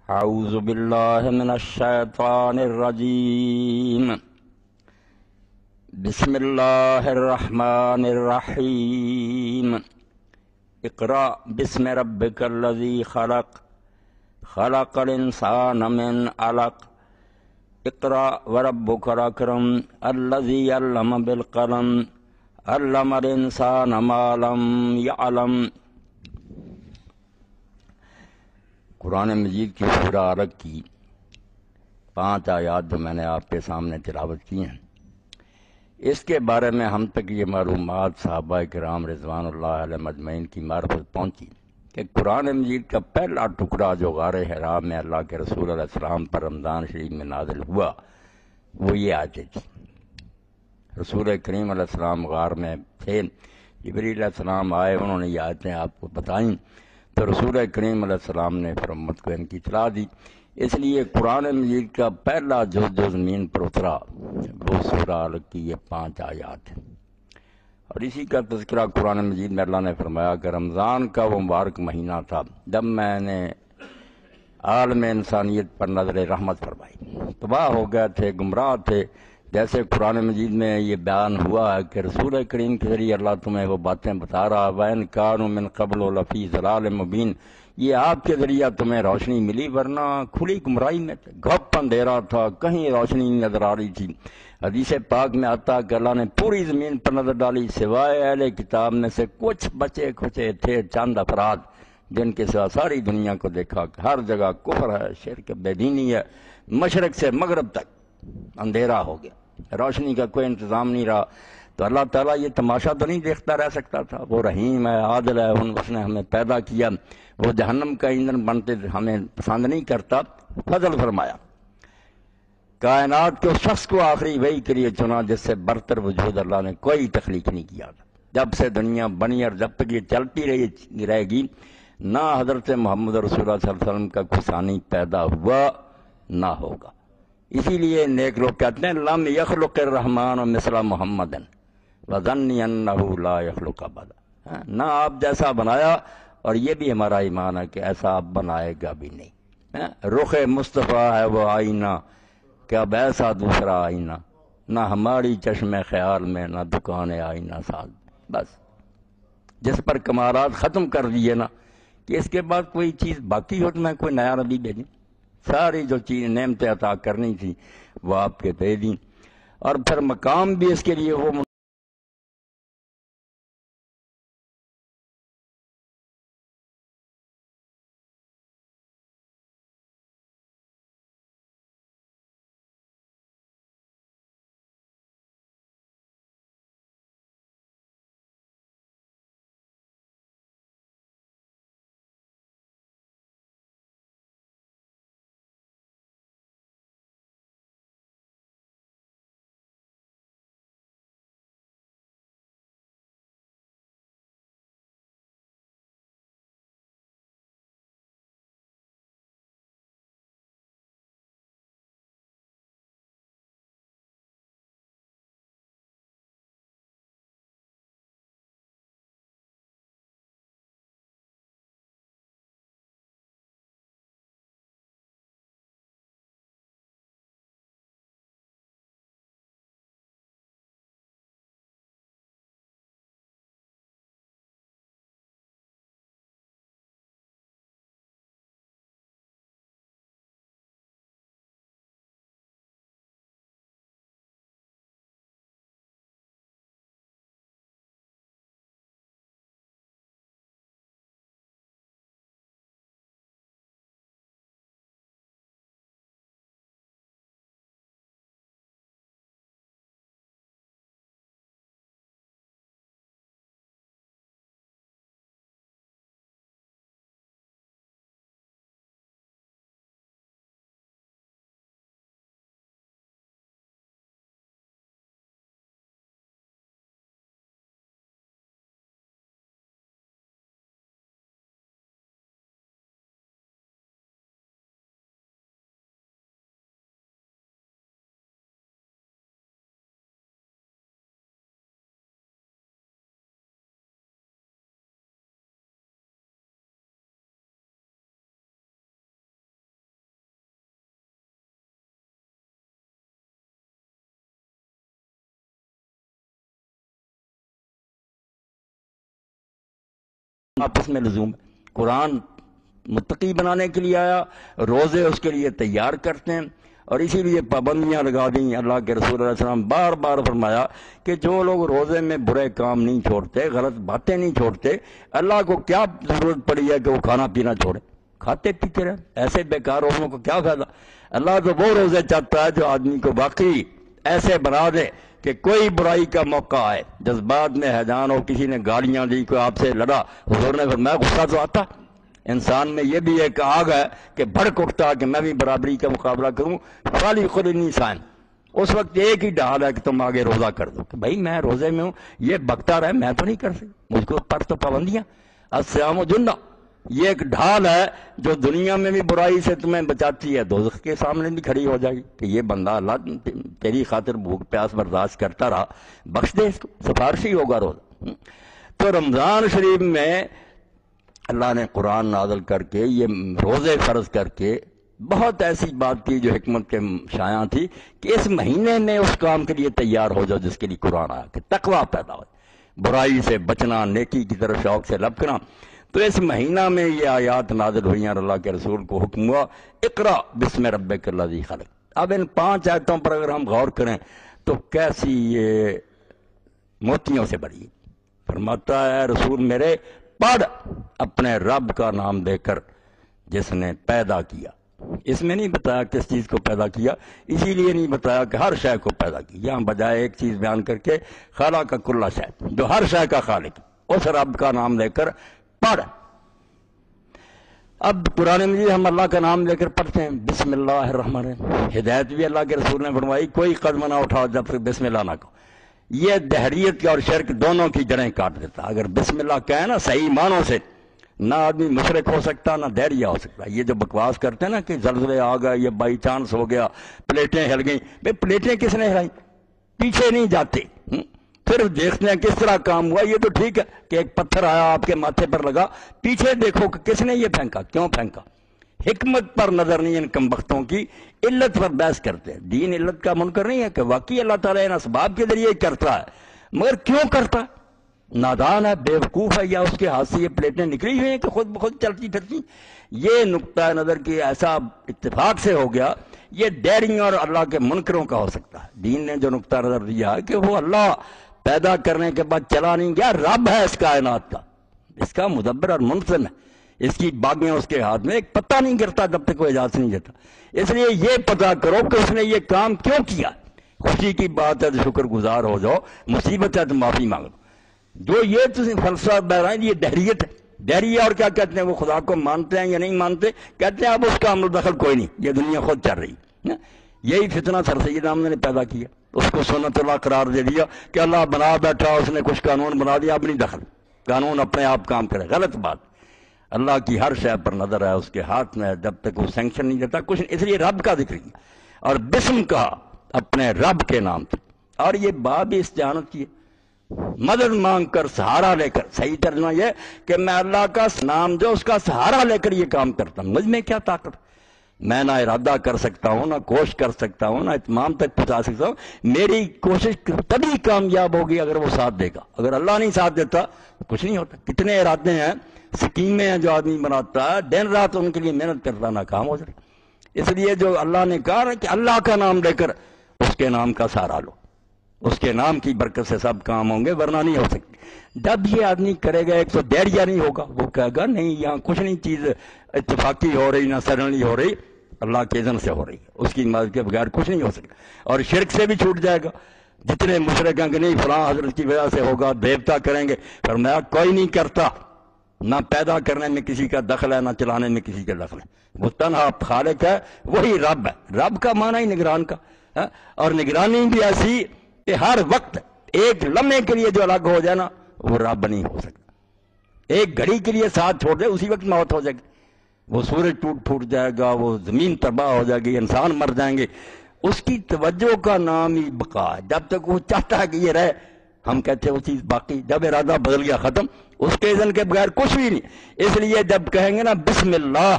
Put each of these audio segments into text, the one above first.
اعوذ باللہ من الشیطان الرجیم بسم اللہ الرحمن الرحیم اقرأ بسم ربک الذی خلق خلق الانسان من علق اقرأ وربک الاکرم الذی علم بالقلم علم الانسان ما لم یعلم۔ قرآن مجید کی سورہ علق کی 5 آیات جو میں نے آپ کے سامنے تلاوت کی ہیں، اس کے بارے میں ہم تک یہ معلومات صحابہ کرام رضوان اللہ علیہ اجمعین کی معرفت پہنچی کہ قرآن مجید کا پہلا ٹکڑا جو غار حرا میں اللہ کے رسول علیہ السلام پر رمضان شریف میں نازل ہوا وہ یہ آیتیں تھی۔ رسول کریم علیہ السلام غار میں تھے، جبریل علیہ السلام آئے، انہوں نے یہ آیتیں آپ کو بتائیں تو رسول کریم علیہ السلام نے پھر امت کو ان کی اطلاع دی۔ اس لیے قرآن مجید کا پہلا جو زمین پر اترا وہ سورہ علق کی یہ 5 آیات ہیں، اور اسی کا تذکرہ قرآن مجید میں اللہ نے فرمایا کہ رمضان کا وہ مبارک مہینہ تھا جب میں نے عالم انسانیت پر نظر رحمت فرمائی، تباہ ہو گئے تھے، گمراہ تھے۔ جیسے قرآن مجید میں یہ بیان ہوا ہے کہ رسول کریم کے ذریعے اللہ تمہیں وہ باتیں بتا رہا، وَإِن كَانُوا مِن قَبْلُ لَفِي ضَلَالٍ مُبِينٍ، یہ آپ کے ذریعہ تمہیں روشنی ملی ورنہ کھلی گمراہی میں تھے، گھپ اندھیرا تھا، کہیں روشنی نہیں نظر آ رہی تھی۔ حدیث پاک میں آتا کہ اللہ نے پوری زمین پر نظر ڈالی، سوائے اہل کتاب میں سے کچھ بچے کھچے تھے، چند افراد، جن کے سوا ساری دنیا کو دیکھا کہ ہر جگہ کفر ہے، شرک، بے دینی ہے، مشرق سے مغرب تک اندھیرا ہو گیا، روشنی کا کوئی انتظام نہیں رہا۔ تو اللہ تعالیٰ یہ تماشا تو نہیں دیکھتا رہ سکتا تھا، وہ رحیم ہے، عادل ہے، اس نے ہمیں پیدا کیا، وہ جہنم کا ایندھن بنتے ہمیں پسند نہیں کرتا، فضل فرمایا۔ کائنات کے اس شخص کو آخری وحی کے لیے چنا جس سے برتر وجود اللہ نے کوئی تخلیق نہیں کیا تھا۔ جب سے دنیا بنی اور جب تک یہ چلتی رہے گی، نہ حضرت محمد رسول اللہ صلی اللہ علیہ وسلم کا کوئی ثانی پیدا ہوا نہ ہوگا۔ اسی لیے نیک لوگ کہتے ہیں لم یخلق الرحمن مثل محمد وظنی انہ لا یخلق ابدا، نہ آپ جیسا بنایا، اور یہ بھی ہمارا ایمان ہے کہ ایسا آپ بنائے گا بھی نہیں۔ رخ مصطفیٰ ہے وہ آئینہ کہ اب ایسا دوسرا آئینہ، نہ ہماری چشم خیال میں نہ دکان آئینہ ساز۔ بس جس پر کمالات ختم کر دیے نا کہ اس کے بعد کوئی چیز باقی ہو تو میں کوئی نیا نبی بھیجوں، ساری جو چیز نعمتیں عطا کرنی تھی وہ آپ کے دے دیں، اور پھر مقام بھی اس کے لیے وہ آپس میں لزوم ہے۔ قرآن متقی بنانے کے لیے آیا، روزے اس کے لیے تیار کرتے ہیں، اور اسی لیے پابندیاں لگا دیں۔ اللہ کے رسول علیہ السلام بار بار فرمایا کہ جو لوگ روزے میں برے کام نہیں چھوڑتے، غلط باتیں نہیں چھوڑتے، اللہ کو کیا ضرورت پڑی ہے کہ وہ کھانا پینا چھوڑے؟ کھاتے پیتے رہے، ایسے بیکار روزوں کو کیا فائدہ؟ اللہ تو وہ روزے چاہتا ہے جو آدمی کو واقعی ایسے بنا دے کہ کوئی برائی کا موقع آئے، جذبات میں حیران ہو، کسی نے گالیاں دی، کوئی آپ سے لڑا، حضور نے فرمایا غصہ تو آتا، انسان میں یہ بھی ایک آگ ہے کہ بھڑک اٹھتا کہ میں بھی برابری کا مقابلہ کروں، خالی خود نہیں سائن۔ اس وقت ایک ہی ڈال ہے کہ تم آگے روزہ کر دو کہ بھائی میں روزے میں ہوں، یہ بکتا رہے، میں تو نہیں کر سکتا، مجھ کو پر تو پابندیاں۔ الصیام و جنہ، یہ ایک ڈھال ہے جو دنیا میں بھی برائی سے تمہیں بچاتی ہے، دوزخ کے سامنے بھی کھڑی ہو جائے گی کہ یہ بندہ اللہ تیری خاطر بھوک پیاس برداشت کرتا رہا، بخش دے اس کو، سفارشی ہوگا روزہ۔ تو رمضان شریف میں اللہ نے قرآن نازل کر کے، یہ روزے فرض کر کے بہت ایسی بات کی جو حکمت کے شایاں تھی کہ اس مہینے میں اس کام کے لیے تیار ہو جاؤ جس کے لیے قرآن آیا، کہ تقویٰ پیدا ہو، برائی سے بچنا، نیکی کی طرف شوق سے لپکنا۔ تو اس مہینہ میں یہ آیات نازل ہوئی ہیں اور اللہ کے رسول کو حکم ہوا اقرا بسم ربک الذی خلق۔ اب ان 5 آیتوں پر اگر ہم غور کریں تو کیسی یہ موتیوں سے بڑی۔ فرماتا ہے رسول میرے، پڑھ اپنے رب کا نام لے کر جس نے پیدا کیا۔ اس میں نہیں بتایا کس چیز کو پیدا کیا، اسی لیے نہیں بتایا کہ ہر شے کو پیدا کیا، یہاں بجائے ایک چیز بیان کر کے خالق کل شے، جو ہر شے کا خالق، اس رب کا نام لے کر پڑھ۔ اب قرآن مجید ہم اللہ کا نام لے کر پڑھتے ہیں، بسم اللہ الرحمن الرحیم۔ ہدایت بھی اللہ کے رسول نے فرمائی کوئی قدم نہ اٹھاؤ جب تک بسم اللہ نہ کہو۔ یہ دہریت اور شرک دونوں کی جڑیں کاٹ دیتا۔ اگر بسم اللہ کہے نا صحیح معنوں سے، نہ آدمی مشرک ہو سکتا نہ دہریہ ہو سکتا۔ یہ جو بکواس کرتے ہیں نا کہ زلزلے آ گئے، یہ بائی چانس ہو گیا، پلیٹیں ہل گئیں، بھئی پلیٹیں کس نے ہلائی؟ پیچھے نہیں جاتے، پھر دیکھتے ہیں کس طرح کام ہوا۔ یہ تو ٹھیک ہے کہ ایک پتھر آیا آپ کے ماتھے پر لگا، پیچھے دیکھو کہ کس نے یہ پھینکا، کیوں پھینکا۔ حکمت پر نظر نہیں ان کمبختوں کی، علت پر بحث کرتے ہیں۔ دین علت کا منکر نہیں ہے کہ واقعی اللہ تعالیٰ ان اسباب کے ذریعے کرتا ہے، مگر کیوں کرتا ہے؟ نادان ہے، بے وقوف ہے، یا اس کے ہاتھ سے یہ پلیٹیں نکلی ہوئی ہیں کہ خود بخود چلتی پھرتی؟ یہ نقطہ نظر کی ایسا اتفاق سے ہو گیا، یہ دہریوں اور اللہ کے منکروں کا ہو سکتا ہے۔ دین نے جو نقطہ نظر دیا کہ وہ اللہ پیدا کرنے کے بعد چلا نہیں گیا، رب ہے اس کائنات کا، اس کا مدبر اور منظم ہے، اس کی باغیں اس کے ہاتھ میں، ایک پتہ نہیں گرتا جب تک وہ اجازت نہیں دیتا۔ اس لیے یہ پتہ کرو کہ اس نے یہ کام کیوں کیا۔ خوشی کی بات ہے تو شکر گزار ہو جاؤ، مصیبت ہے تو معافی مانگو۔ جو یہ فلسفہ بہرائیں یہ دہریت ہے۔ دہریہ اور کیا کہتے ہیں، وہ خدا کو مانتے ہیں یا نہیں مانتے، کہتے ہیں اب اس کا عمل دخل کوئی نہیں، یہ دنیا خود چل رہی۔ یہی فتنہ سر سید احمد نے پیدا کیا، اس کو سنت اللہ قرار دے دیا کہ اللہ بنا بیٹھا، اس نے کچھ قانون بنا دیا، اب نہیں دخل، قانون اپنے آپ کام کرے۔ غلط بات۔ اللہ کی ہر شے پر نظر ہے، اس کے ہاتھ میں ہے، جب تک وہ سینکشن نہیں دیتا کچھ نہیں۔ اس لیے رب کا ذکر کیا اور بسم کا اپنے رب کے نام سے، اور یہ بات بھی استعانت کی ہے، مدد مانگ کر، سہارا لے کر۔ صحیح ترجمہ یہ کہ میں اللہ کا نام جو اس کا سہارا لے کر یہ کام کرتا ہوں۔ مجھ میں کیا طاقت، میں نہ ارادہ کر سکتا ہوں، نہ کوشش کر سکتا ہوں، نہ اتمام تک پہنچا سکتا ہوں۔ میری کوشش تبھی کامیاب ہوگی اگر وہ ساتھ دے گا، اگر اللہ نہیں ساتھ دیتا کچھ نہیں ہوتا۔ کتنے ارادے ہیں، سکیمیں ہیں جو آدمی بناتا ہے، دن رات ان کے لیے محنت کرتا، ناکام ہو جائے۔ اس لیے جو اللہ نے کہا کہ اللہ کا نام لے کر اس کے نام کا سہارا لو، اس کے نام کی برکت سے سب کام ہوں گے، ورنہ نہیں ہو سکتے۔ جب یہ آدمی کرے گا ایک تو دہریہ نہیں ہوگا، وہ کہے گا نہیں یہاں کچھ نہیں، چیز اتفاقی ہو رہی، نہ سڈنلی ہو رہی، اللہ کے اذن سے ہو رہی ہے، اس کی مدد کے بغیر کچھ نہیں ہو سکتا۔ اور شرک سے بھی چھوٹ جائے گا۔ جتنے مشرک ہیں کہ نہیں فلاں حضرت کی وجہ سے ہوگا، دیوتا کریں گے، فرمایا کوئی نہیں کرتا، نہ پیدا کرنے میں کسی کا دخل ہے، نہ چلانے میں کسی کا دخل ہے، وہ تنہا خالق ہے، وہی رب ہے۔ رب کا معنی ہی نگران کا، اور نگرانی بھی ایسی کہ ہر وقت ایک لمحے کے لیے جو الگ ہو جائے نا وہ رب نہیں ہو سکتا۔ ایک گھڑی کے لیے ساتھ چھوڑ دے اسی وقت موت ہو جائے گی، وہ سورج ٹوٹ پھوٹ جائے گا، وہ زمین تباہ ہو جائے گی، انسان مر جائیں گے۔ اس کی توجہ کا نام ہی بقا ہے۔ جب تک وہ چاہتا ہے کہ یہ رہے، ہم کہتے ہیں وہ چیز باقی، جب ارادہ بدل گیا ختم، اس کے اذن کے بغیر کچھ بھی نہیں۔ اس لیے جب کہیں گے نا بسم اللہ،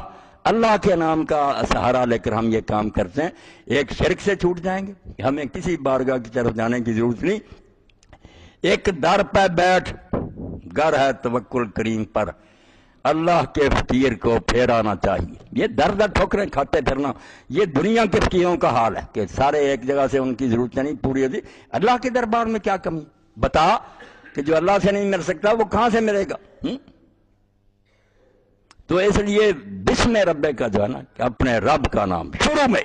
اللہ کے نام کا سہارا لے کر ہم یہ کام کرتے ہیں، ایک شرک سے چھوٹ جائیں گے، ہمیں کسی بارگاہ کی طرف جانے کی ضرورت نہیں۔ ایک در پہ بیٹھ، گر ہے توکل کریم پر، اللہ کے فقیر کو پھیرانا چاہیے. یہ در در ٹھوکریں کھاتے پھرنا، یہ دنیا کے فقیروں کا حال ہے کہ سارے ایک جگہ سے ان کی ضرورتیں نہیں پوری ہوتی. اللہ کے دربار میں کیا کمی؟ بتا کہ جو اللہ سے نہیں مل سکتا وہ کہاں سے ملے گا؟ تو اس لیے بسم رب کا جو ہے نا کہ اپنے رب کا نام شروع میں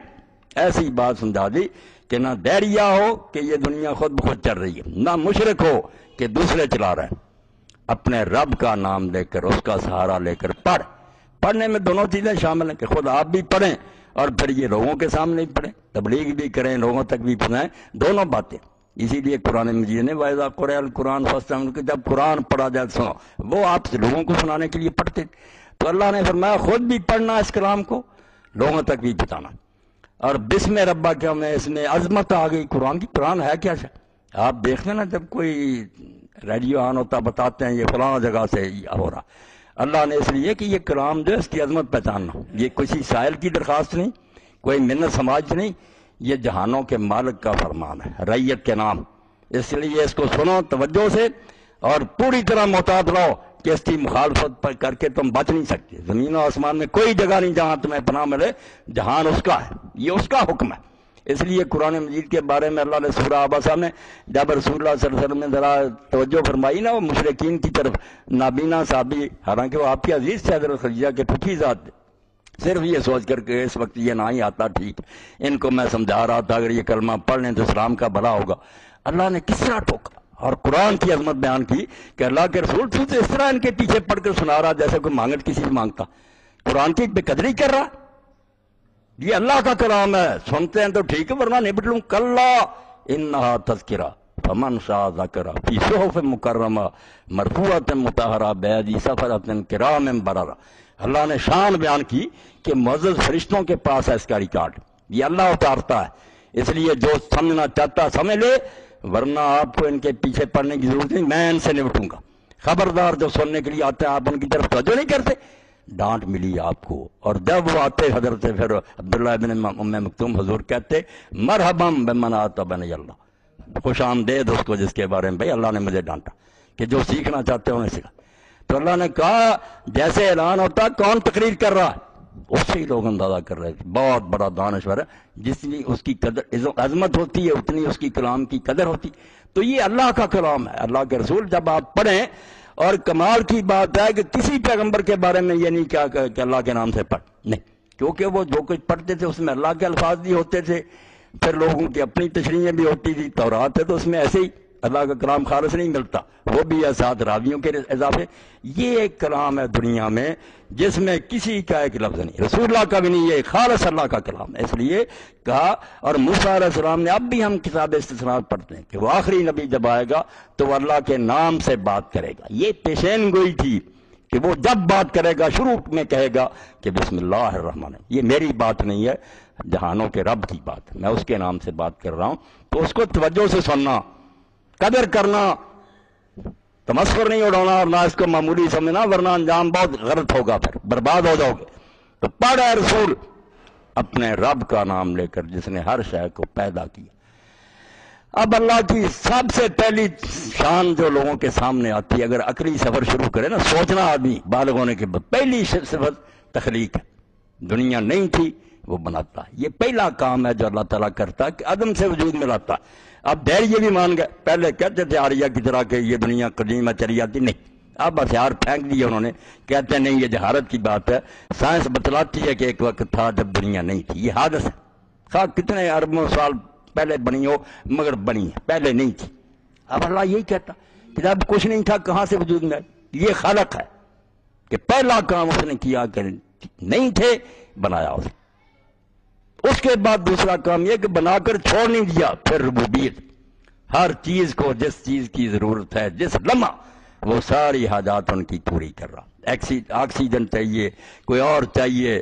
ایسی بات سمجھا دی کہ نہ دیریا ہو کہ یہ دنیا خود بخود چل رہی ہے، نہ مشرک ہو کہ دوسرے چلا رہے ہیں. اپنے رب کا نام لے کر، اس کا سہارا لے کر پڑھنے میں دونوں چیزیں شامل ہیں کہ خود آپ بھی پڑھیں اور پھر یہ لوگوں کے سامنے بھی پڑھیں، تبلیغ بھی کریں، لوگوں تک بھی پہنچائیں، دونوں باتیں. اسی لیے قرآن مجید نے وَإِذَا قُرِئَ الْقُرْآنُ فَاسْتَمِعُوا کہ جب قرآن پڑھا جائے سنو، وہ آپ سے لوگوں کو سنانے کے لیے پڑھتے. تو اللہ نے فرمایا خود بھی پڑھنا اس کلام کو، لوگوں تک بھی پہنچانا. اور بسم ربا کیا میں اس میں عظمت آ گئی قرآن کی. قرآن ہے کیا ہے؟ آپ دیکھتے نا جب کوئی ریڈیو آن ہوتا بتاتے ہیں یہ فلاں جگہ سے ہو رہا. اللہ نے اس لیے کہ یہ کلام جو ہے اس کی عظمت پہچاننا، یہ کسی سائل کی درخواست نہیں، کوئی منت سماج نہیں، یہ جہانوں کے مالک کا فرمان ہے ریت کے نام. اس لیے اس کو سنو توجہ سے اور پوری طرح محتاط رہو کہ اس کی مخالفت پر کر کے تم بچ نہیں سکتے. زمین و آسمان میں کوئی جگہ نہیں جہاں تمہیں پناہ ملے، جہان اس کا ہے، یہ اس کا حکم ہے. اس لیے قرآن مجید کے بارے میں اللہ نے سورہ عبسہ میں جب رسول اللہ صلی اللہ علیہ وسلم نے ذرا توجہ فرمائی نا وہ مشرکین کی طرف، نابینا صحابی، حالانکہ وہ آپ کی عزیز تھے حضرت خدیجہ کے پھوپھی ذات تھے، صرف یہ سوچ کر کے اس وقت یہ نہ ہی آتا ٹھیک، ان کو میں سمجھا رہا تھا اگر یہ کلمہ پڑھ لیں تو اسلام کا بھلا ہوگا. اللہ نے کس طرح ٹوکا اور قرآن کی عظمت بیان کی کہ اللہ کے رسول تو اس طرح ان کے پیچھے پڑھ کر سنا رہا جیسے کوئی مانگت کسی سے مانگتا، قرآن کی بے قدری کر رہا. یہ اللہ کا کلام ہے، سنتے ہیں تو ٹھیک ہے ورنہ نبٹ لوں. کلا انہا تذکرہ فمن شاء ذکرہ فی صحف مکرمہ مرفوعۃ مطہرہ بایدی سفرۃ کرام بررہ. اللہ نے شان بیان کی کہ معزز فرشتوں کے پاس ہے اس کا ریکارڈ، یہ اللہ اتارتا ہے. اس لیے جو سمجھنا چاہتا سمجھ لے، ورنہ آپ کو ان کے پیچھے پڑنے کی ضرورت نہیں، میں ان سے نمٹوں گا. خبردار جو سننے کے لیے آتے ہیں آپ ان کی طرف توجہ نہیں کرتے، ڈانٹ ملی آپ کو. اور جب وہ آتے حضرت پھر عبداللہ ابن ام مکتوم حضور کہتے مرحبا بمن آتا بنی اللہ، خوش آمدید اس کو جس کے بارے میں بھائی اللہ نے مجھے ڈانٹا کہ جو سیکھنا چاہتے ہیں انہیں سکھا. تو اللہ نے کہا جیسے اعلان ہوتا کون تقریر کر رہا ہے اس سے ہی لوگ اندازہ کر رہے تھے بہت بڑا دانشور ہے، جتنی اس کی قدر عظمت ہوتی ہے اتنی اس کی کلام کی قدر ہوتی. تو یہ اللہ کا کلام ہے، اللہ کے رسول جب آپ پڑھیں. اور کمال کی بات ہے کہ کسی پیغمبر کے بارے میں یہ نہیں کہا کہ اللہ کے نام سے پڑھ، نہیں، کیونکہ وہ جو کچھ پڑھتے تھے اس میں اللہ کے الفاظ بھی ہوتے تھے، پھر لوگوں کی اپنی تشریحیں بھی ہوتی تھی. تورات ہے تو اس میں ایسے ہی اللہ کا کلام خالص نہیں ملتا، وہ بھی ہے ساتھ راویوں کے اضافے. یہ ایک کلام ہے دنیا میں جس میں کسی کا ایک لفظ نہیں، رسول اللہ کا بھی نہیں، یہ خالص اللہ کا کلام ہے. اس لیے کہا. اور موسیٰ علیہ السلام نے اب بھی ہم کتاب استثناءات پڑھتے ہیں کہ وہ آخری نبی جب آئے گا تو وہ اللہ کے نام سے بات کرے گا. یہ پیشین گوئی تھی کہ وہ جب بات کرے گا شروع میں کہے گا کہ بسم اللہ الرحمن الرحیم. یہ میری بات نہیں ہے، جہانوں کے رب کی بات، میں اس کے نام سے بات کر رہا ہوں. تو اس کو توجہ سے سننا، قدر کرنا، تمسخر نہیں اڑانا اور نہ اس کو معمولی سمجھنا ورنہ انجام بہت غلط ہوگا، پھر برباد ہو جاؤ گے. تو پڑھ اے رسول اپنے رب کا نام لے کر جس نے ہر شے کو پیدا کیا. اب اللہ کی سب سے پہلی شان جو لوگوں کے سامنے آتی ہے اگر عقلی سفر شروع کرے نا، سوچنا آدمی بالغ ہونے کے بعد، پہلی صفت تخلیق ہے. دنیا نہیں تھی وہ بناتا ہے، یہ پہلا کام ہے جو اللہ تعالیٰ کرتا ہے کہ عدم سے وجود میں لاتا ہے. اب دیر یہ بھی مان گئے، پہلے کہتے تھے آریہ کی طرح کہ یہ دنیا قدیم ہے چلی جاتی، نہیں، اب ہتھیار پھینک دیے انہوں نے، کہتے ہیں نہیں یہ جہالت کی بات ہے. سائنس بتلاتی ہے کہ ایک وقت تھا جب دنیا نہیں تھی، یہ حادث ہے، خواہ کتنے اربوں سال پہلے بنی ہو مگر بنی ہے، پہلے نہیں تھی. اب اللہ یہی کہتا کہ جب کچھ نہیں تھا کہاں سے وجود میں آئی. یہ خالق ہے کہ پہلا کام اس نے کیا کہ نہیں تھے بنایا اسے. اس کے بعد دوسرا کام یہ کہ بنا کر چھوڑ نہیں دیا، پھر ربوبیت، ہر چیز کو جس چیز کی ضرورت ہے جس لمحہ وہ ساری حاجات ان کی پوری کر رہا. آکسیجن چاہیے، کوئی اور چاہیے،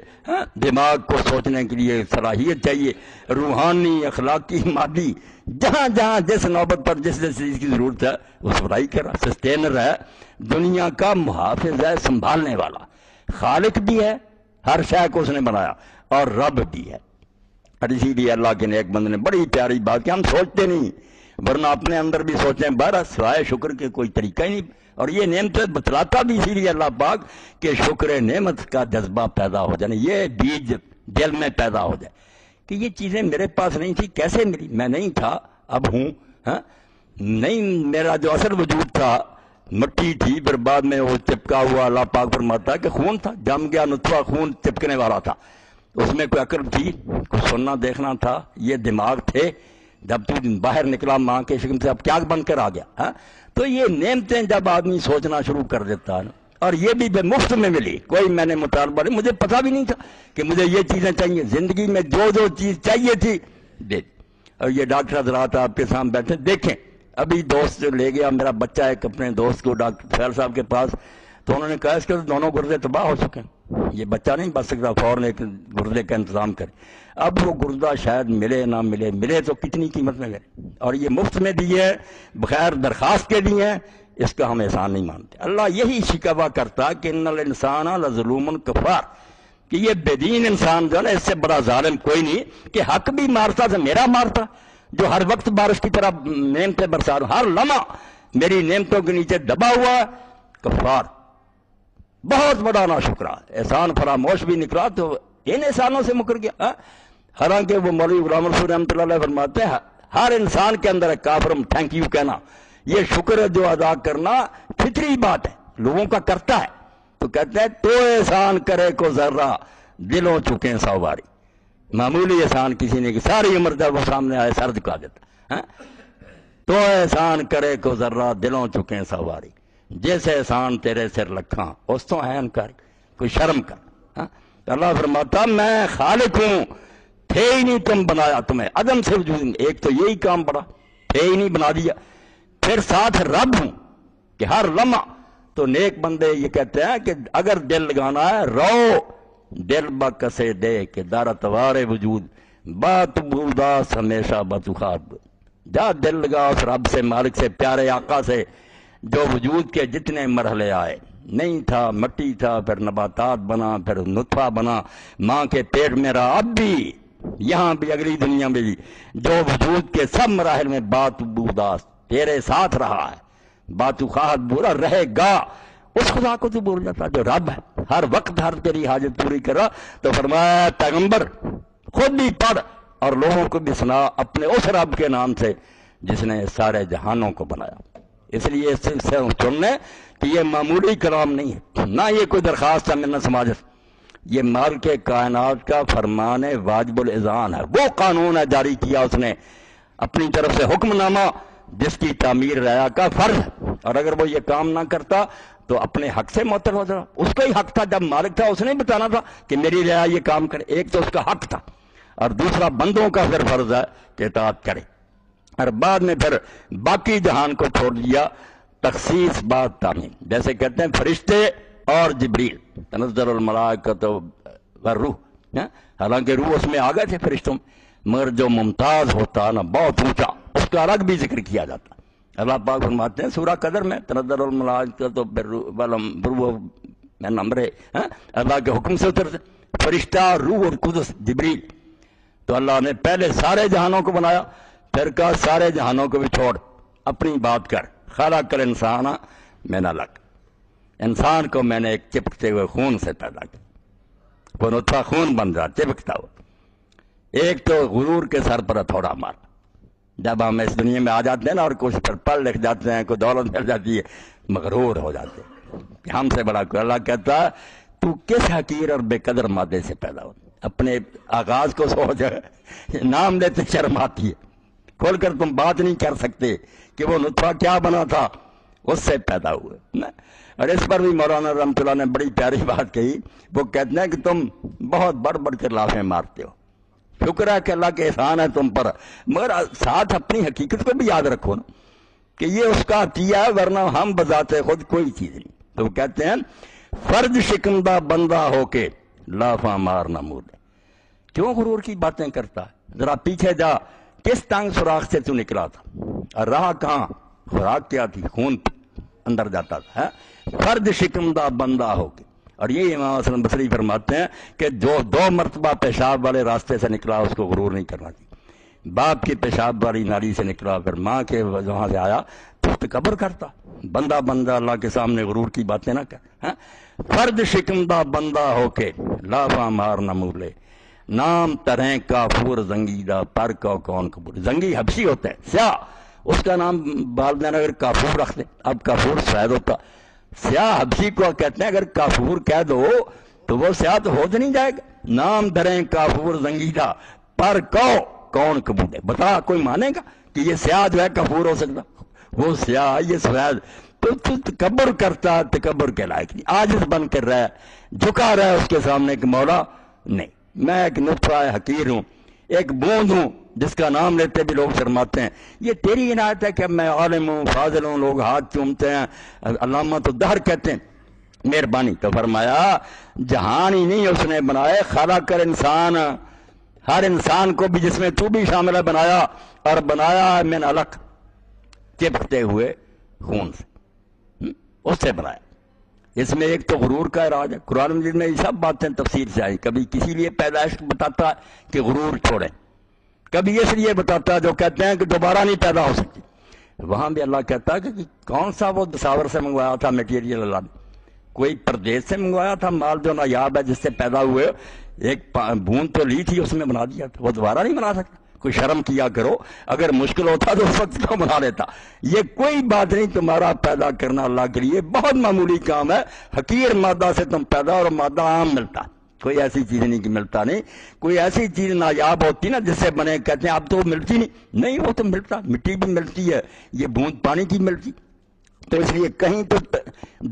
دماغ کو سوچنے کے لیے صلاحیت چاہیے، روحانی، اخلاقی، مادی، جہاں جہاں جس نوبت پر جس جس چیز کی ضرورت ہے وہ سپلائی کر رہا. سسٹینر ہے، دنیا کا محافظ ہے، سنبھالنے والا، خالق بھی ہے، ہر شے کو اس نے بنایا اور رب بھی ہے. اور اسی لیے اللہ کے نیک بندے نے بڑی پیاری بات کہ ہم سوچتے نہیں، ورنہ اپنے اندر بھی سوچیں بارہ سوائے شکر کے کوئی طریقہ ہی نہیں. اور یہ نعمتیں بتلاتا بھی اسی لیے اللہ پاک کہ شکر نعمت کا جذبہ پیدا ہو جائے، یہ بیج دل میں پیدا ہو جائے کہ یہ چیزیں میرے پاس نہیں تھی، کیسے ملی؟ میں نہیں تھا، اب ہوں. نہیں، میرا جو اصل وجود تھا مٹی تھی، پھر بعد میں وہ چپکا ہوا. اللہ پاک فرماتا ہے کہ خون تھا، جم گیا نطفہ، خون چپکنے والا تھا. اس میں کوئی عقل تھی، کوئی سننا دیکھنا تھا، یہ دماغ تھے. جب تو باہر نکلا ماں کے شکم سے، اب کیا بن کر آ گیا؟ تو یہ نعمتیں جب آدمی سوچنا شروع کر دیتا ہے، اور یہ بھی بے مفت میں ملی، کوئی میں نے مطالبہ نہیں، مجھے پتہ بھی نہیں تھا کہ مجھے یہ چیزیں چاہیے. زندگی میں جو جو چیز چاہیے تھی دے. اور یہ ڈاکٹر حضرات آپ کے سامنے بیٹھے، دیکھیں ابھی دوست جو لے گیا میرا بچہ ایک اپنے دوست کو ڈاکٹر فیل صاحب کے پاس، تو انہوں نے کہا اس کے دونوں گردے تباہ ہو چکے ہیں، یہ بچہ نہیں بچ سکتا، فوراً ایک گردے کا انتظام کرے. اب وہ گردہ شاید ملے نہ ملے، ملے تو کتنی قیمت میں ملے، اور یہ مفت میں دیے ہیں، بغیر درخواست کے دیے ہیں، اس کا ہم احسان نہیں مانتے. اللہ یہی شکوہ کرتا کہ ان الانسان لظلوم کفار، کہ یہ بے دین انسان جو ہے نا، اس سے بڑا ظالم کوئی نہیں کہ حق بھی مارتا تو میرا مارتا، جو ہر وقت بارش کی طرح نعمتیں برسا رہا، ہر لمحہ میری نعمتوں کے نیچے دبا ہوا. کفار بہت بڑا ناشکرا، احسان فراموش بھی نکلا تو ان احسانوں سے مکر گیا. حالانکہ وہ مولوی غلام رسول رحمۃ اللہ علیہ فرماتے ہیں ہر انسان کے اندر ایک کافرم تھینک یو کہنا، یہ شکر جو ادا کرنا فطری بات ہے، لوگوں کا کرتا ہے. تو کہتے ہیں تو احسان کرے کو ذرہ دلوں چکے سواری. معمولی احسان کسی نے کہ ساری عمر جب وہ سامنے آئے سر جھکا دیتا. تو احسان کرے کو ذرہ دلوں چکے سواری، جیسے احسان تیرے سر لکھاں اس تو ہے انکاری، کوئی شرم کر. اللہ فرماتا میں خالق ہوں، تھے ہی نہیں تم بنایا تمہیں عدم سے وجود. ایک تو یہی کام بڑا، تھے ہی نہیں بنا دیا. پھر ساتھ رب ہوں کہ ہر لمحہ. تو نیک بندے یہ کہتے ہیں کہ اگر دل لگانا ہے رو دل بکسے دے کہ دارتوار وجود بات بوداس ہمیشہ بتخاب. جا دل لگا اس رب سے، مالک سے، پیارے آقا سے، جو وجود کے جتنے مرحلے آئے، نہیں تھا مٹی تھا، پھر نباتات بنا، پھر نطفہ بنا، ماں کے پیٹ میں رہا، اب بھی یہاں بھی اگلی دنیا میں بھی، جو وجود کے سب مراحل میں بات بوداس تیرے ساتھ رہا ہے، باتو خواہد بولا رہے گا. اس خدا کو تو بول جاتا جو رب ہے، ہر وقت ہر تیری حاجت پوری کرا. تو فرمایا پیغمبر خود بھی پڑھ اور لوگوں کو بھی سنا اپنے اس رب کے نام سے جس نے سارے جہانوں کو بنایا. اس لیے اس سے سننے کہ یہ معمولی کلام نہیں ہے، نہ یہ کوئی درخواست ہے منت سماجت، یہ مالک کائنات کا فرمان واجب الاذعان ہے. وہ قانون ہے جاری کیا اس نے اپنی طرف سے، حکم نامہ جس کی تعمیر رعایا کا فرض ہے. اور اگر وہ یہ کام نہ کرتا تو اپنے حق سے معطل ہو جاتا. اس کا ہی حق تھا، جب مالک تھا اس نے بتانا تھا کہ میری رعایا یہ کام کرے. ایک تو اس کا حق تھا، اور دوسرا بندوں کا پھر فرض ہے کہ اطاعت کرے. اور بعد میں پھر باقی جہان کو چھوڑ دیا، تخصیص بات تعمیم. جیسے کہتے ہیں فرشتے اور جبریل، تنزل الملائکۃ والروح، حالانکہ روح اس میں آ گئے تھے فرشتوں، مگر جو ممتاز ہوتا نا بہت اونچا، اس کا الگ بھی ذکر کیا جاتا. اللہ پاک فرماتے ہیں سورہ قدر میں تنزل الملائکۃ والروح من امرہ، اللہ کے حکم سے اترتے فرشتہ، روح اور قدس جبریل. تو اللہ نے پہلے سارے جہانوں کو بنایا، پھر کہا سارے جہانوں کو بھی چھوڑ، اپنی بات کر. خلق الانسان من علق، انسان کو میں نے ایک چپکتے ہوئے خون سے پیدا کیا. وہ نطفہ خون بن رہا چپکتا ہوا. ایک تو غرور کے سر پر ہتھوڑا مار. جب ہم اس دنیا میں آ جاتے ہیں نا اور کچھ پر پڑھ لکھ جاتے ہیں، کوئی دولت مل جاتی ہے، مغرور ہو جاتے ہیں کہ ہم سے بڑا کوئی. اللہ کہتا ہے تو کس حقیر اور بے قدر مادے سے پیدا ہو. اپنے آغاز کو سوچ، نام لیتے شرم آتی ہے، کھول کر تم بات نہیں کر سکتے کہ وہ نطفہ کیا بنا تھا، اس سے پیدا ہوئے. اور اس پر بھی مولانا رحمۃ اللہ نے بڑی پیاری بات کہی. وہ کہتے ہیں کہ تم بہت بڑھ بڑھ کر لافیں مارتے ہو، شکر ہے کہ اللہ کے احسان ہے تم پر، مگر ساتھ اپنی حقیقت کو بھی یاد رکھو نا کہ یہ اس کا عطیہ ہے، ورنہ ہم بذات خود کوئی چیز نہیں. تو وہ کہتے ہیں فرد شکندہ بندہ ہو کے لافاں مار نہ مولے. کیوں غرور کی باتیں کرتا ہے؟ ذرا پیچھے جا، کس تنگ سوراخ سے تو نکلا تھا، اور رہا کہاں؟ خوراک کیا تھی؟ خون اندر جاتا تھا. فرد شکندہ بندہ ہو کے. اور یہ امام حسن بصری فرماتے ہیں کہ جو 2 مرتبہ پیشاب والے راستے سے نکلا اس کو غرور نہیں کرنا چاہیے. باپ کی پیشاب والی نالی سے نکلا، پھر ماں کے وہاں سے آیا تو تکبر کرتا، بندہ اللہ کے سامنے غرور کی باتیں نہ کر، فرد شکمدہ بندہ ہو کے لافا مار نہ مولے، نام ترہیں کافور زنگیدہ پر کو کون قبول۔ زنگی حبشی ہوتا ہے سیاہ، اس کا نام والدین اگر کافور رکھ دیں، اب کافور سفید ہوتا، سیاہ حبشی کو کہتے ہیں، اگر کافور کہہ دو تو وہ سیاہ تو ہو نہیں جائے گا۔ نام دریں کافور زنگیدہ پر کو کون قبول ہے، بتا کوئی مانے گا کہ یہ سیاہ جو ہے کافور ہو سکتا؟ وہ سیاہ یہ سفید، تو تکبر کرتا، تکبر کے لائق نہیں، عاجز بن کر رہا ہے، جھکا رہا ہے اس کے سامنے کہ مولا نہیں، میں ایک نطفہ حقیر ہوں، ایک بوند ہوں جس کا نام لیتے بھی لوگ شرماتے ہیں۔ یہ تیری عنایت ہے کہ میں عالم ہوں، فاضل ہوں، لوگ ہاتھ چومتے ہیں، علامہ تو دہر کہتے ہیں، مہربانی۔ تو فرمایا جہان ہی نہیں اس نے بنائے، خلق کر انسان، ہر انسان کو بھی جس میں تو بھی شامل ہے بنایا، اور بنایا من علق، چپکتے ہوئے خون سے، اس سے بنایا۔ اس میں ایک تو غرور کا علاج ہے، قرآن مجید میں یہ سب باتیں تفسیر سے آئی، کبھی کسی لیے پیدائش بتاتا ہے کہ غرور چھوڑیں، کبھی اس لیے بتاتا ہے جو کہتے ہیں کہ دوبارہ نہیں پیدا ہو سکتی، وہاں بھی اللہ کہتا ہے کہ کون سا وہ دساور سے منگوایا تھا میٹیریل، اللہ نے کوئی پردیس سے منگوایا تھا مال جو نایاب ہے جس سے پیدا ہوئے، ایک بوند تو لی تھی اس میں بنا دیا تھا، وہ دوبارہ نہیں بنا سکتا۔ کوئی شرم کیا کرو، اگر مشکل ہوتا تو اس وقت کو بنا لیتا۔ یہ کوئی بات نہیں، تمہارا پیدا کرنا اللہ کے لیے بہت معمولی کام ہے، حقیر مادہ سے تم پیدا، اور مادہ عام ملتا، کوئی ایسی چیز نہیں کہ ملتا نہیں، کوئی ایسی چیز نایاب ہوتی نا جس سے بنے، کہتے ہیں اب تو ملتی نہیں، وہ تو ملتا، مٹی بھی ملتی ہے، یہ بوند پانی کی ملتی۔ تو اس لیے کہیں تو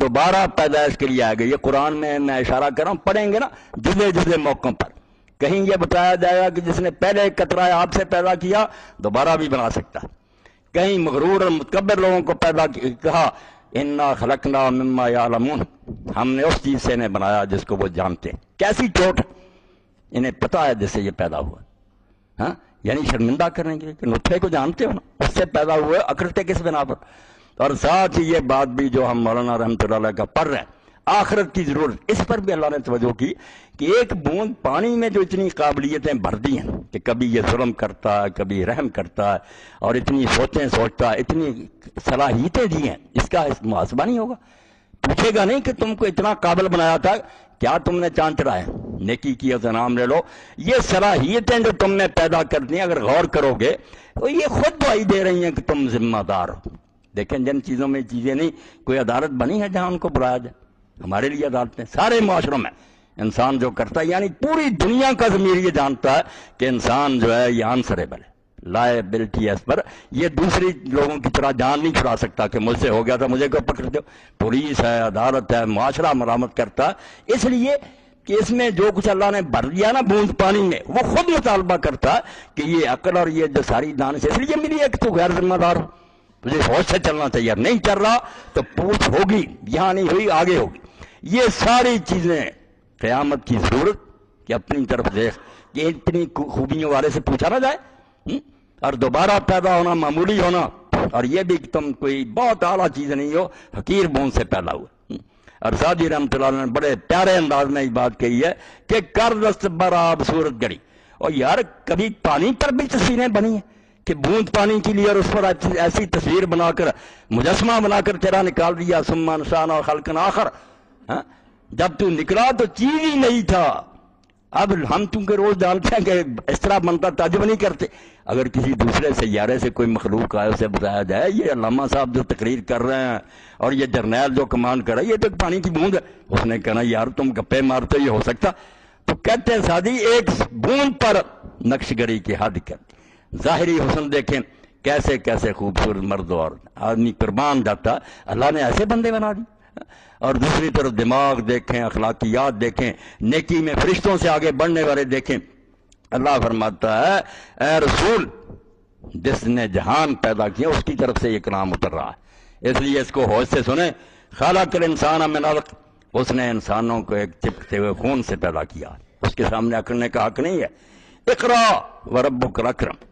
دوبارہ پیدائش کے لیے آئے گا، یہ قرآن میں اشارہ کر رہا ہوں، پڑھیں گے نا جدے جدے موقعوں پر، کہیں یہ بتایا جائے گا کہ جس نے پہلے قطرہ آپ سے پیدا کیا دوبارہ بھی بنا سکتا، کہیں مغرور اور متکبر لوگوں کو پیدا کہا انا خلقنا مما یعلمون، ہم نے اس چیز سے انہیں بنایا جس کو وہ جانتے ہیں، کیسی چوٹ انہیں پتا ہے جس سے یہ پیدا ہوا، ہاں یعنی شرمندہ کرنے کے لیے کہ نطفے کو جانتے ہو نا، اس سے پیدا ہوئے، اکڑتے کس بنا پر۔ اور ساتھ ہی یہ بات بھی جو ہم مولانا رحمۃ اللہ علیہ کا پڑھ رہے ہیں، آخرت کی ضرورت، اس پر بھی اللہ نے توجہ کی کہ ایک بوند پانی میں جو اتنی قابلیتیں بھر دی ہیں کہ کبھی یہ ظلم کرتا ہے، کبھی رحم کرتا ہے، اور اتنی سوچیں سوچتا ہے، اتنی صلاحیتیں دی ہیں، اس کا محاسبہ نہیں ہوگا، پوچھے گا نہیں کہ تم کو اتنا قابل بنایا تھا، کیا تم نے چاند چڑھایا، نیکی کی تو نام لے لو، یہ صلاحیتیں جو تم نے پیدا کر دی ہیں اگر غور کرو گے تو یہ خود دعائی دے رہی ہیں کہ تم ذمہ دار ہو۔ دیکھیں جن چیزوں میں چیزیں نہیں، کوئی عدالت بنی ہے جہاں ان کو بلایا جائے، ہمارے لیے عدالتیں سارے معاشروں میں انسان جو کرتا ہے، یعنی پوری دنیا کا ضمیر یہ جانتا ہے کہ انسان جو ہے یہ آنسریبل ہے، لائبلٹی ہے اس پر، یہ دوسری لوگوں کی طرح جان نہیں چھڑا سکتا کہ مجھ سے ہو گیا تھا مجھے کو پکڑ دو، پولیس ہے، عدالت ہے، معاشرہ مرامت کرتا ہے، اس لیے کہ اس میں جو کچھ اللہ نے بھر دیا نا بوند پانی میں، وہ خود مطالبہ کرتا ہے کہ یہ عقل اور یہ جو ساری دانش، اس لیے ملی ہے کہ تو غیر ذمہ دار ہو، تجھے ہوش سے چلنا چاہیے، نہیں چل رہا تو پوچھ ہوگی، یہاں نہیں ہوئی آگے ہوگی۔ یہ ساری چیزیں قیامت کی ضرورت کہ اپنی طرف دیکھ کہ اتنی خوبیوں والے سے پوچھا نہ جائے، اور دوبارہ پیدا ہونا معمولی ہونا، اور یہ بھی کہ تم کوئی بہت اعلیٰ چیز نہیں ہو، حقیر بوند سے پیدا ہوا۔ اور سعدی رحمۃ اللہ نے بڑے پیارے انداز میں یہ بات کہی ہے کہ کر دست براب صورت گڑی، اور یار کبھی پانی پر بھی تصویریں بنی ہیں کہ بوند پانی کے لیے، اور اس پر ایسی تصویر بنا کر مجسمہ بنا کر تیرا نکال دیا، ثم انشأنا خلقا آخر، جب تو نکلا تو چیز ہی نہیں تھا۔ اب ہم تم کے روز جانتے ہیں کہ اس طرح بنتا، تعجب نہیں کرتے، اگر کسی دوسرے سیارے سے کوئی مخلوق آئے اسے بتایا جائے یہ علامہ صاحب جو تقریر کر رہے ہیں اور یہ جرنیل جو کمانڈ کر رہا ہے یہ تو پانی کی بوند ہے، اس نے کہنا یار تم گپے مارتے یہ ہو سکتا؟ تو کہتے ہیں سادی ایک بوند پر نقش گری کی حد کر دی، ظاہری حسن دیکھیں کیسے کیسے خوبصورت مرد اور آدمی قربان جاتا، اللہ نے ایسے بندے بنا دی، اور دوسری طرف دماغ دیکھیں، اخلاقیات دیکھیں، نیکی میں فرشتوں سے آگے بڑھنے والے دیکھیں۔ اللہ فرماتا ہے اے رسول، جس نے جہان پیدا کیا اس کی طرف سے یہ کلام اتر رہا ہے، اس لیے اس کو ہوش سے سنیں۔ خلق الانسان من علق، اس نے انسانوں کو ایک چپکتے ہوئے خون سے پیدا کیا، اس کے سامنے اکڑنے کا حق نہیں ہے۔ اقرا وربک الاکرم،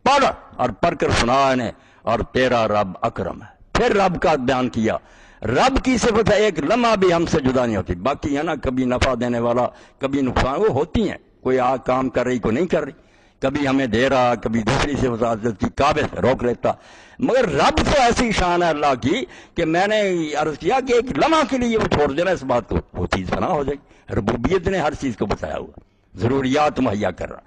پڑھ اور پڑھ کر سنا انہیں، اور تیرا رب اکرم ہے۔ پھر رب کا بیان کیا، رب کی صفت ہے ایک لمحہ بھی ہم سے جدا نہیں ہوتی، باقی ہے نا کبھی نفع دینے والا کبھی نقصان، وہ ہوتی ہیں، کوئی کام کر رہی کوئی نہیں کر رہی، کبھی ہمیں دے رہا، کبھی دوسری سے وساطت کعبے سے روک لیتا. مگر رب تو ایسی شان ہے اللہ کی کہ میں نے عرض کیا کہ ایک لمحہ کے لیے وہ چھوڑ دینا اس بات کو، وہ چیز فنا ہو جائے گی. ربوبیت نے ہر چیز کو بتایا ہوا، ضروریات مہیا کر رہا.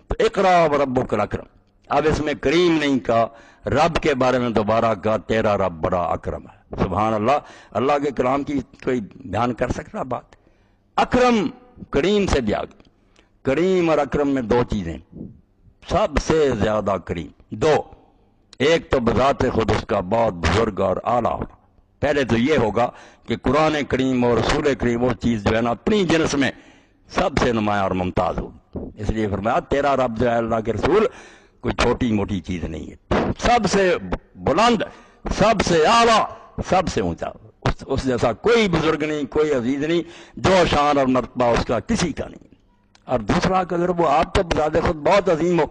تو اقرا وربک الاکرم. اب اس میں کریم نہیں کہا، رب کے بارے میں دوبارہ کہا تیرا رب بڑا اکرم ہے. سبحان اللہ. اللہ کے کلام کی کوئی بیان کر سکتا بات؟ اکرم کریم سے بھی آگے. کریم اور اکرم میں دو چیزیں، سب سے زیادہ کریم دو. ایک تو بذات خود اس کا بہت بزرگ اور اعلیٰ ہونا. پہلے تو یہ ہوگا کہ قرآن کریم اور رسول کریم وہ چیز جو ہے نا اپنی جنس میں سب سے نمایاں اور ممتاز ہوگی. اس لیے فرمایا تیرا رب جو ہے اللہ کے رسول کوئی چھوٹی موٹی چیز نہیں ہے، سب سے بلند، سب سے اعلیٰ، سب سے اونچا. اس جیسا کوئی بزرگ نہیں، کوئی عزیز نہیں، جو شان اور مرتبہ اس کا کسی کا نہیں. اور دوسرا کہ اگر وہ آپ تو بذات خود بہت عظیم ہو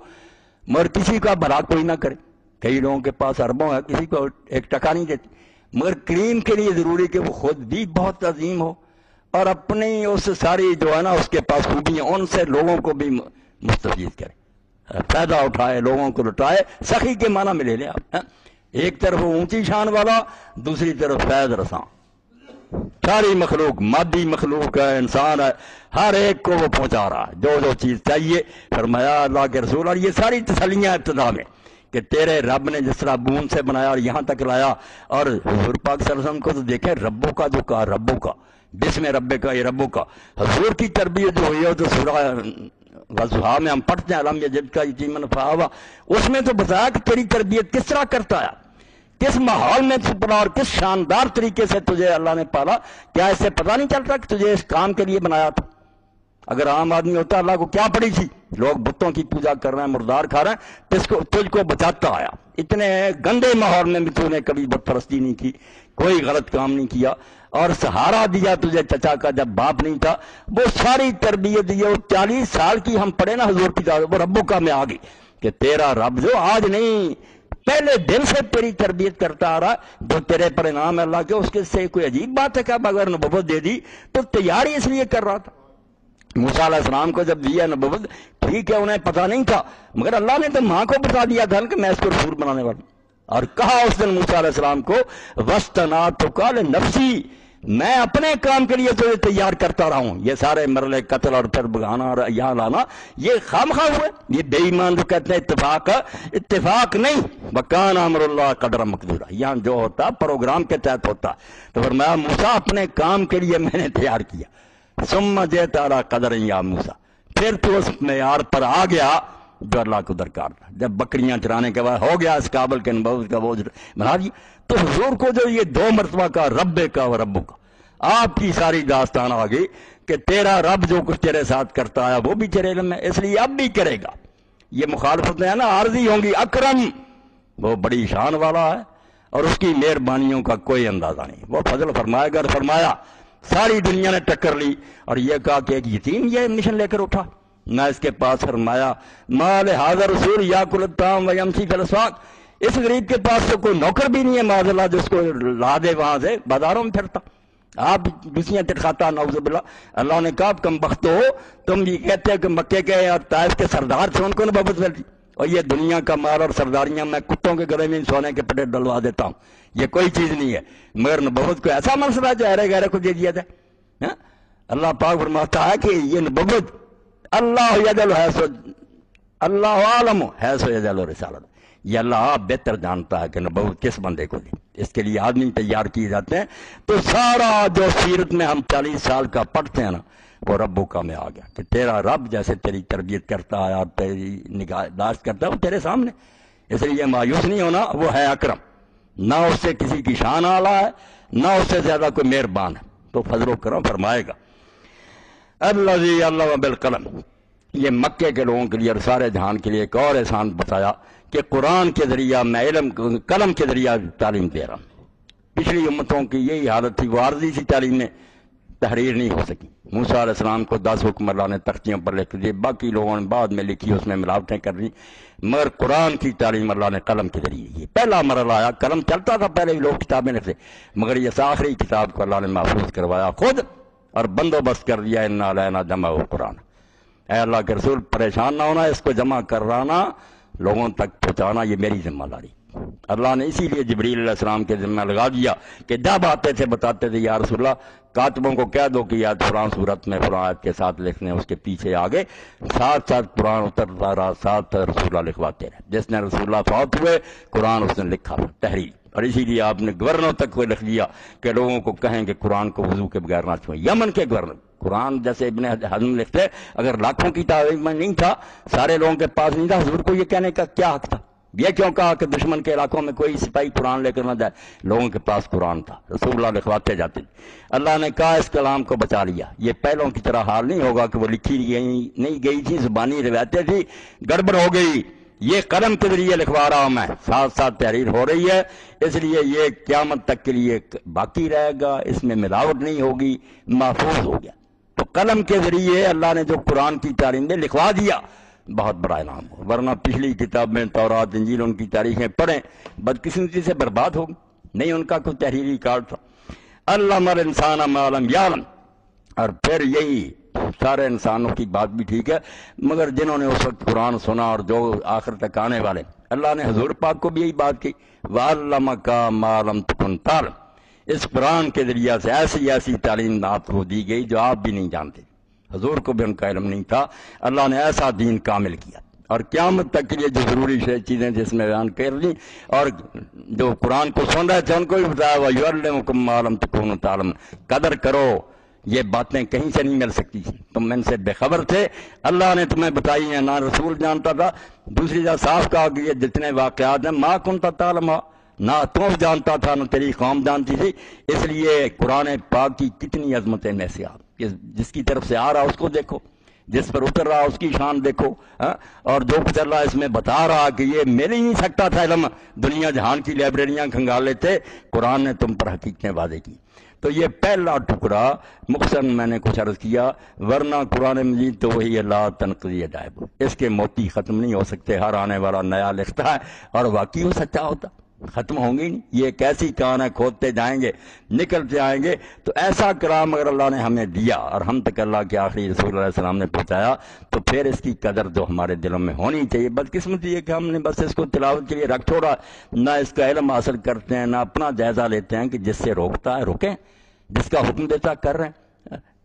مگر کسی کا بھلا کوئی نہ کرے. کئی لوگوں کے پاس اربوں ہے، کسی کو ایک ٹکا نہیں دیتی. مگر کریم کے لیے ضروری کہ وہ خود بھی بہت عظیم ہو اور اپنی اس ساری جو ہے نا اس کے پاس خوبیاں ان سے لوگوں کو بھی مستفید کرے، فائدہ اٹھائے، لوگوں کو لٹائے. سخی کے معنی میں لے لیں آپ. ایک طرف وہ اونچی شان والا، دوسری طرف فیض رساں. ساری مخلوق، مادی مخلوق ہے، انسان ہے، ہر ایک کو وہ پہنچا رہا ہے جو جو چیز چاہیے. فرمایا اللہ کے رسول، اور یہ ساری تسلیاں ابتدا میں کہ تیرے رب نے جس طرح بون سے بنایا اور یہاں تک لایا. اور حضور پاک صلی اللہ علیہ وسلم کو تو دیکھیں، ربوں کا جو کہا، ربوں کا بسم رب کا، یہ ربوں کا. حضور کی تربیت جو ہوئی ہے تو سورہ وضحا میں ہم پڑھتے ہیں علم یجد کا یتیما فآویٰ، اس میں تو بتایا کہ تیری تربیت کس طرح کرتا ہے، کس ماحول میں تو پلا اور کس شاندار طریقے سے تجھے اللہ نے پالا. کیا اس سے پتہ نہیں چلتا کہ تجھے اس کام کے لیے بنایا تھا؟ اگر عام آدمی ہوتا اللہ کو کیا پڑی تھی، لوگ بتوں کی پوجا کر رہے ہیں، مردار کھا رہے ہیں، تجھ کو بچاتا آیا. اتنے گندے ماحول میں بھی تو نے کبھی بت پرستی نہیں کی، کوئی غلط کام نہیں کیا، اور سہارا دیا تجھے چچا کا جب باپ نہیں تھا. وہ ساری تربیت یہ 40 سال کی ہم پڑھے نا حضور کی تعریف، وہ ربوں کا میں آ گئی کہ تیرا رب جو آج نہیں پہلے دن سے تیری تربیت کرتا آ رہا، جو تیرے پر انعام ہے اللہ کے، اس کے سے کوئی عجیب بات ہے کہ اب اگر نبوت دے دی تو تیاری اس لیے کر رہا تھا. موسیٰ علیہ السلام کو جب دیا نبوت، ٹھیک ہے انہیں پتہ نہیں تھا، مگر اللہ نے تو ماں کو بتا دیا تھا کہ میں اس کو رسول بنانے والا ہوں. اور کہا اس دن موسیٰ علیہ السلام کو وَاسْتَنَعْتُكَ لِنَفْسِي، میں اپنے کام کے لیے تجھے تیار کرتا رہا ہوں. یہ سارے مرلے قتل اور پھر بگانا اور یہاں لانا یہ خامخواہ ہوئے. یہ بے ایمان جو کہتے ہیں اتفاق، اتفاق نہیں. وَكَانَ أَمْرُ اللَّهِ قَدْرًا مَقْدُورًا، یہاں جو ہوتا پروگرام کے تحت ہوتا. تو فرمایا موسیٰ اپنے کام کے لیے میں نے تیار کیا. ثم جئت علی قدر یا موسیٰ، پھر تو اس معیار پر آ گیا جو اللہ کو درکار تھا. جب بکریاں چرانے کے بعد ہو گیا اس قابل کے نبوت کا بوجھ بنا دیا. تو حضور کو جو یہ 2 مرتبہ کا رب کا و ربوں کا، آپ کی ساری داستان آ گئی کہ تیرا رب جو کچھ تیرے ساتھ کرتا ہے وہ بھی تیرے علم ہے، اس لیے اب بھی کرے گا. یہ مخالفتیں ہیں نا عارضی ہوں گی. اکرم وہ بڑی شان والا ہے اور اس کی مہربانیوں کا کوئی اندازہ نہیں. وہ فضل فرمائے گا. فرمایا ساری دنیا نے ٹکر لی اور یہ کہا کہ ایک یتیم یہ مشن لے کر اٹھا نہ اس کے پاس. فرمایا مال حاضر رسول یاکل الطعام ویمشی فی الاسواق، اس غریب کے پاس تو کوئی نوکر بھی نہیں ہے معاذ اللہ جس کو لا دے وہاں سے، بازاروں میں پھرتا، آپ دوسریاں ترخاتا نعوذ باللہ. اللہ نے کہا کم بخت ہو تم یہ کہتے ہیں کہ مکے کے اور طائف کے سردار سے ان کو نبوت مل دی، اور یہ دنیا کا مال اور سرداریاں میں کتوں کے گلے میں سونے کے پٹے ڈلوا دیتا ہوں. یہ کوئی چیز نہیں ہے، مگر نبوت کو ایسا مسئلہ ہے جو ارے گہرے کو دے دیا جائے. اللہ پاک فرماتا ہے کہ یہ نبوت اللہ یجعل حیث اللہ عالم حیث یجعل رسالت، یہ اللہ آپ بہتر جانتا ہے کہ نبوت کس بندے کو دی. اس کے لیے آدمی تیار کیے جاتے ہیں. تو سارا جو سیرت میں ہم 40 سال کا پڑھتے ہیں نا وہ ربوں کا میں آ گیا کہ تیرا رب جیسے تیری تربیت کرتا ہے اور تیری نگہداشت کرتا ہے وہ تیرے سامنے. اس لیے مایوس نہیں ہونا. وہ ہے اکرم، نہ اس سے کسی کی شان اعلیٰ ہے نہ اس سے زیادہ کوئی مہربان ہے. تو فضل و کرم فرمائے گا. الذی علم بالقلم، یہ مکے کے لوگوں کے لیے اور سارے جہان کے لیے ایک اور احسان بتایا کہ قرآن کے ذریعہ میں علم قلم کے ذریعہ تعلیم دے رہا ہوں. پچھلی امتوں کی یہی حالت تھی، وہ عارضی سی تعلیم میں تحریر نہیں ہو سکی. موسیٰ علیہ السلام کو 10 حکم اللہ نے تختیوں پر لکھ دیے، باقی لوگوں نے بعد میں لکھی، اس میں ملاوٹیں کر دی. مگر قرآن کی تعلیم اللہ نے قلم کے ذریعے. یہ پہلا مرحلہ آیا. قلم چلتا تھا پہلے بھی، لوگ کتابیں لکھتے، مگر یہ آخری کتاب کو اللہ نے محفوظ کروایا خود اور بندوبست کر دیا. انا علینا جمعہ قرآن. اے اللہ کے رسول پریشان نہ ہونا، اس کو جمع کرانا، لوگوں تک پہنچانا، یہ میری ذمہ داری۔ اللہ نے اسی لیے جبریل علیہ السلام کے ذمہ لگا دیا کہ جب آتے تھے بتاتے تھے یا رسول اللہ کاتبوں کو کہہ دو کہ یاد فلاں صورت میں فلاں آیت کے ساتھ لکھنے، اس کے پیچھے آگے ساتھ ساتھ قرآن اترتا رہا، ساتھ رسول اللہ لکھواتے رہے۔ جس نے رسول اللہ فوت ہوئے قرآن اس نے لکھا تحریر، اور اسی لیے آپ نے گورنر تک کو لکھ دیا کہ لوگوں کو کہیں کہ قرآن کو وضو کے بغیر نہ چھوئیں۔ یمن کے گورنر قرآن جیسے ابن حزم لکھتے، اگر لاکھوں کی تعداد میں نہیں تھا، سارے لوگوں کے پاس نہیں تھا، حضور کو یہ کہنے کا کیا حق تھا؟ یہ کیوں کہا کہ دشمن کے علاقوں میں کوئی سپاہی قرآن لے کر نہ جائے؟ لوگوں کے پاس قرآن تھا، رسول اللہ لکھواتے جاتے تھے۔ اللہ نے کہا اس کلام کو بچا لیا، یہ پہلوں کی طرح حال نہیں ہوگا کہ وہ لکھی نہیں گئی تھی، زبانی روایتیں تھی، گڑبڑ ہو گئی، یہ قلم کے ذریعے لکھوا رہا ہوں میں، ساتھ ساتھ تحریر ہو رہی ہے، اس لیے یہ قیامت تک کے لیے باقی رہے گا، اس میں ملاوٹ نہیں ہوگی، محفوظ ہو گیا۔ تو قلم کے ذریعے اللہ نے جو قرآن کی تعلیم دے لکھوا دیا، بہت بڑا انعام ہو، ورنہ پچھلی کتاب میں تورات انجیل ان کی تاریخیں پڑھیں بدقسمتی سے برباد ہوگی، نہیں ان کا کوئی تحریری کارڈ تھا۔ علم الانسان ما لم یعلم، اور پھر یہی سارے انسانوں کی بات بھی ٹھیک ہے، مگر جنہوں نے اس وقت قرآن سنا اور جو آخر تک آنے والے، اللہ نے حضور پاک کو بھی یہی بات کی، وَعَلَّمَكَ مَا لَمْ تَكُنْ تَعْلَمْ، اس قرآن کے ذریعے سے ایسی تعلیم آپ کو دی گئی جو آپ بھی نہیں جانتے، حضور کو بھی ان کا علم نہیں تھا، اللہ نے ایسا دین کامل کیا، اور قیامت تک کے لیے جو ضروری چیزیں جس میں بیان کر دی، اور جو قرآن کو سن رہے تھے ان کو بھی بتایا وَيُعَلِّمُكُم مَّا لَمْ تَكُونُوا تَعْلَمُونَ، قدر کرو، یہ باتیں کہیں سے نہیں مل سکتی، تم ان سے بے خبر تھے، اللہ نے تمہیں بتائی ہیں، نہ رسول جانتا تھا۔ دوسری جگہ صاف کہا کہ یہ جتنے واقعات ہیں مَا كُنتَ تَعْلَمُ، نہ تو جانتا تھا نہ تیری قوم جانتی تھی، اس لیے قرآن پاک کی کتنی عظمتیں میں سے آپ جس کی طرف سے آ رہا اس کو دیکھو، جس پر اتر رہا اس کی شان دیکھو، اور جو کچھ اللہ اس میں بتا رہا کہ یہ مل ہی نہیں سکتا تھا علم، دنیا جہان کی لائبریریاں کھنگال لیتے، قرآن نے تم پر حقیقتیں واضح کی۔ تو یہ پہلا ٹکڑا مختصر میں نے کچھ عرض کیا، ورنہ قرآن مجید تو وہی لا تنقضی عجائب، اس کے موتی ختم نہیں ہو سکتے، ہر آنے والا نیا لکھتا ہے اور واقعی وہ سچا ہوتا، ختم ہوں گی نہیں، یہ ایک ایسی کہان ہے، کھودتے جائیں گے نکلتے آئیں گے۔ تو ایسا کلام اگر اللہ نے ہمیں دیا اور ہم تک اللہ کے آخری رسول اللہ علیہ السلام نے پہنچایا، تو پھر اس کی قدر جو ہمارے دلوں میں ہونی چاہیے۔ بدقسمتی یہ کہ ہم نے بس اس کو تلاوت کے لیے رکھ چھوڑا، نہ اس کا علم حاصل کرتے ہیں، نہ اپنا جائزہ لیتے ہیں کہ جس سے روکتا ہے روکیں، جس کا حکم دیتا کر رہے ہیں،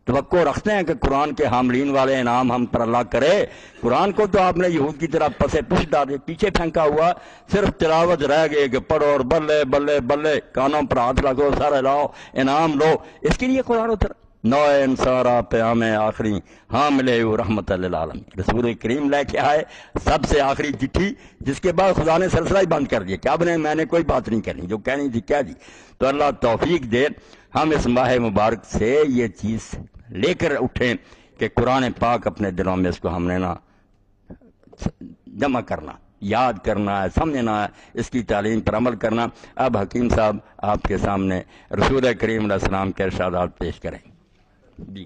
توقع رکھتے ہیں کہ قرآن کے حاملین والے انعام ہم پر اللہ کرے۔ قرآن کو تو آپ نے یہود کی طرح پسے پش ڈالے، پیچھے پھینکا ہوا، صرف تلاوت رہ گئی کہ پڑھو اور بلے بلے بلے، کانوں پر ہاتھ رکھو، سارے لاؤ، انعام لو، اس کے لیے قرآن اترا۔ نو انصارا پیام آخری حامل رحمت للعالمین، رسول کریم لے کے آئے سب سے آخری چٹھی، جس کے بعد خدا نے سلسلہ ہی بند کر دیا کہ اب میں نے کوئی بات نہیں کرنی، جو کہنی تھی کہہ دی۔ تو اللہ توفیق دے ہم اس ماہ مبارک سے یہ چیز لے کر اٹھیں کہ قرآن پاک اپنے دلوں میں اس کو ہم نے نا جمع کرنا، یاد کرنا ہے، سمجھنا ہے، اس کی تعلیم پر عمل کرنا۔ اب حکیم صاحب آپ کے سامنے رسول کریم علیہ السلام کے ارشادات پیش کریں جی۔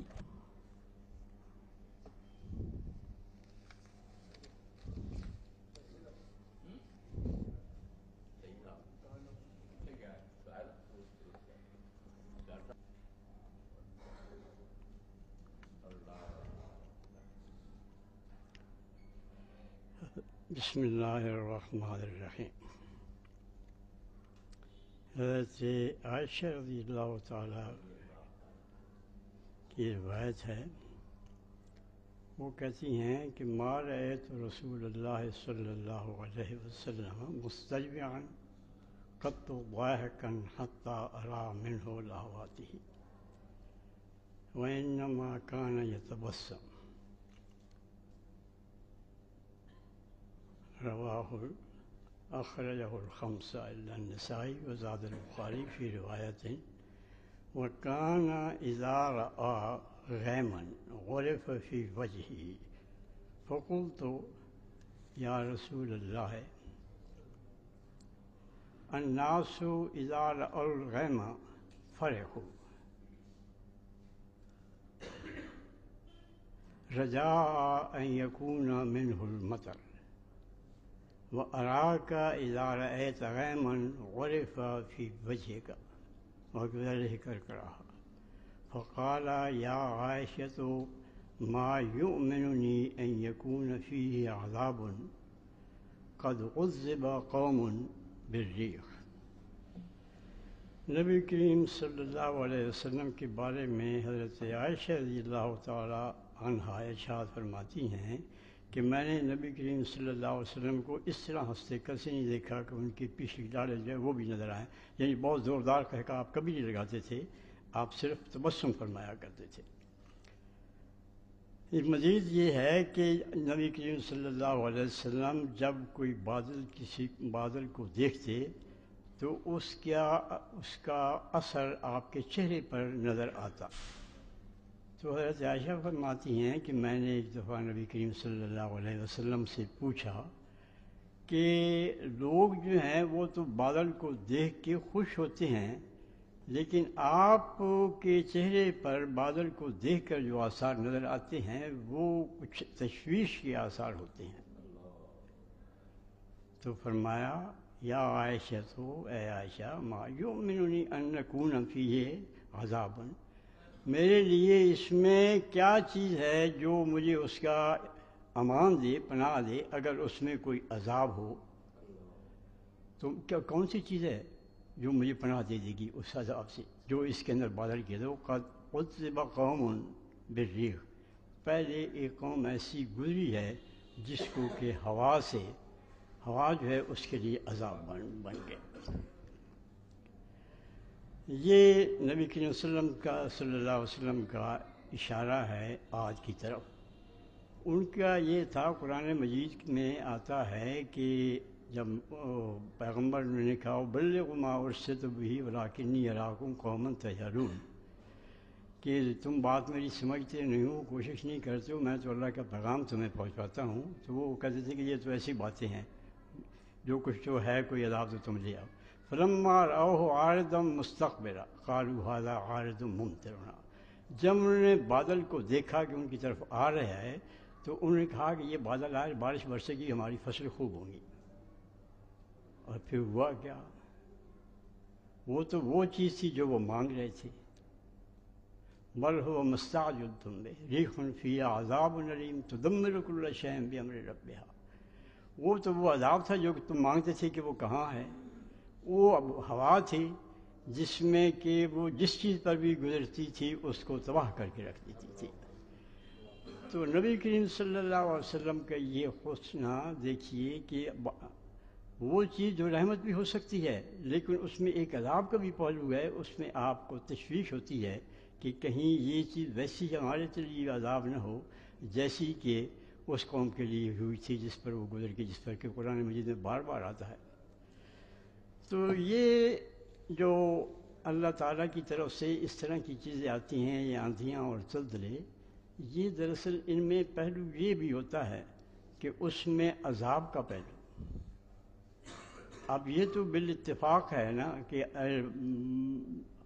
بسم اللہ الرحمن الرحیم۔ حضرت عائشہ رضی اللہ تعالیٰ کی روایت ہے، وہ کہتی ہیں کہ ما رأیت رسول اللہ صلی اللہ علیہ وسلم مستجمعا قط ضاحکا حتی ارى منہ لہواته وانما كان يتبسم، رواہ اخرجہ الخمسہ الا النسائی وزاد البخاری فی روایت وکان اذا رأى غیما غرف فی وجہہ فقلت یا رسول اللہ الناس اذا رأوا الغیم فرحوا رجاء ان یکون منہ المطر وَأَرَاكَ إِذَا رَأَيْتَ غَیْمًا غُرِفَ فِي وَجْهِكَ وَكَذَلِكَ كَرْكَرَهَا فَقَالَ يَا عَائِشَةُ ما یؤمننی ان یکون فیہ عذاب قد عذب قوم بالریح۔ نبی کریم صلی اللہ علیہ وسلم کے بارے میں حضرت عائشہ رضی اللہ تعالی عنہا ارشاد فرماتی ہیں کہ میں نے نبی کریم صلی اللہ علیہ وسلم کو اس طرح ہنستے کیسے نہیں دیکھا کہ ان کی پچھلی ڈالے جو ہے وہ بھی نظر آئیں، یعنی بہت زوردار کہا آپ کبھی نہیں لگاتے تھے، آپ صرف تبسم فرمایا کرتے تھے۔ مزید یہ ہے کہ نبی کریم صلی اللہ علیہ وسلم جب کوئی کسی بادل کو دیکھتے تو اس کا اثر آپ کے چہرے پر نظر آتا۔ تو حضرت عائشہ فرماتی ہیں کہ میں نے ایک دفعہ نبی کریم صلی اللہ علیہ وسلم سے پوچھا کہ لوگ جو ہیں وہ تو بادل کو دیکھ کے خوش ہوتے ہیں، لیکن آپ کے چہرے پر بادل کو دیکھ کر جو آثار نظر آتے ہیں وہ کچھ تشویش کے آثار ہوتے ہیں۔ تو فرمایا یا عائشہ، تو اے عائشہ، ما یؤمننی ان نکون فیہ عذاب، میرے لیے اس میں کیا چیز ہے جو مجھے اس کا امان دے، پناہ دے اگر اس میں کوئی عذاب ہو؟ تو کون سی چیز ہے جو مجھے پناہ دے دے گی اس عذاب سے جو اس کے اندر بادل کے دو؟ قد عذب قوم بالریح، پہلے ایک قوم ایسی گزری ہے جس کو کہ ہوا جو ہے اس کے لیے عذاب بن گئے۔ یہ نبی کریم صلی اللہ علیہ وسلم کا اشارہ ہے آج کی طرف۔ ان کا یہ تھا، قرآن مجید میں آتا ہے کہ جب پیغمبر نے کہا بلغوا ما ارسلت بہ ولکنی اراکم قوما تجہلون، کہ تم بات میری سمجھتے نہیں ہو، کوشش نہیں کرتے ہو، میں تو اللہ کا پیغام تمہیں پہنچاتا ہوں۔ تو وہ کہتے تھے کہ یہ تو ایسی باتیں ہیں، جو کچھ تو ہے کوئی عذاب تو تم لے آؤ۔ فلما رأوہ عارضا مستقبلا قالوا ھذا عارض ممطرنا، جب انہوں نے بادل کو دیکھا کہ ان کی طرف آ رہا ہے تو انہوں نے کہا کہ یہ بادل آئے، بارش برسے گی، ہماری فصل خوب ہوں گی۔ اور پھر ہوا کیا؟ وہ تو وہ چیز تھی جو وہ مانگ رہے تھے۔ بل هو مستعجل بہ ریح فیہا عذاب علیم تدمر کل شیء بامر ربھا، وہ تو وہ عذاب تھا جو تم مانگتے تھے کہ وہ کہاں ہے۔ وہ ہوا تھی جس میں کہ وہ جس چیز پر بھی گزرتی تھی اس کو تباہ کر کے رکھ دیتی تھی۔ تو نبی کریم صلی اللہ علیہ وسلم کا یہ حسن دیکھیے کہ وہ چیز جو رحمت بھی ہو سکتی ہے لیکن اس میں ایک عذاب کا بھی پہلو ہے، اس میں آپ کو تشویش ہوتی ہے کہ کہیں یہ چیز ویسی ہمارے لیے عذاب نہ ہو جیسی کہ اس قوم کے لیے ہوئی تھی جس پر وہ گزر گئی، جس پر کہ قرآن مجید میں بار بار آتا ہے۔ تو یہ جو اللہ تعالیٰ کی طرف سے اس طرح کی چیزیں آتی ہیں، یہ آندھیاں اور زلزلے، یہ دراصل ان میں پہلو یہ بھی ہوتا ہے کہ اس میں عذاب کا پہلو۔ اب یہ تو بالاتفاق ہے نا کہ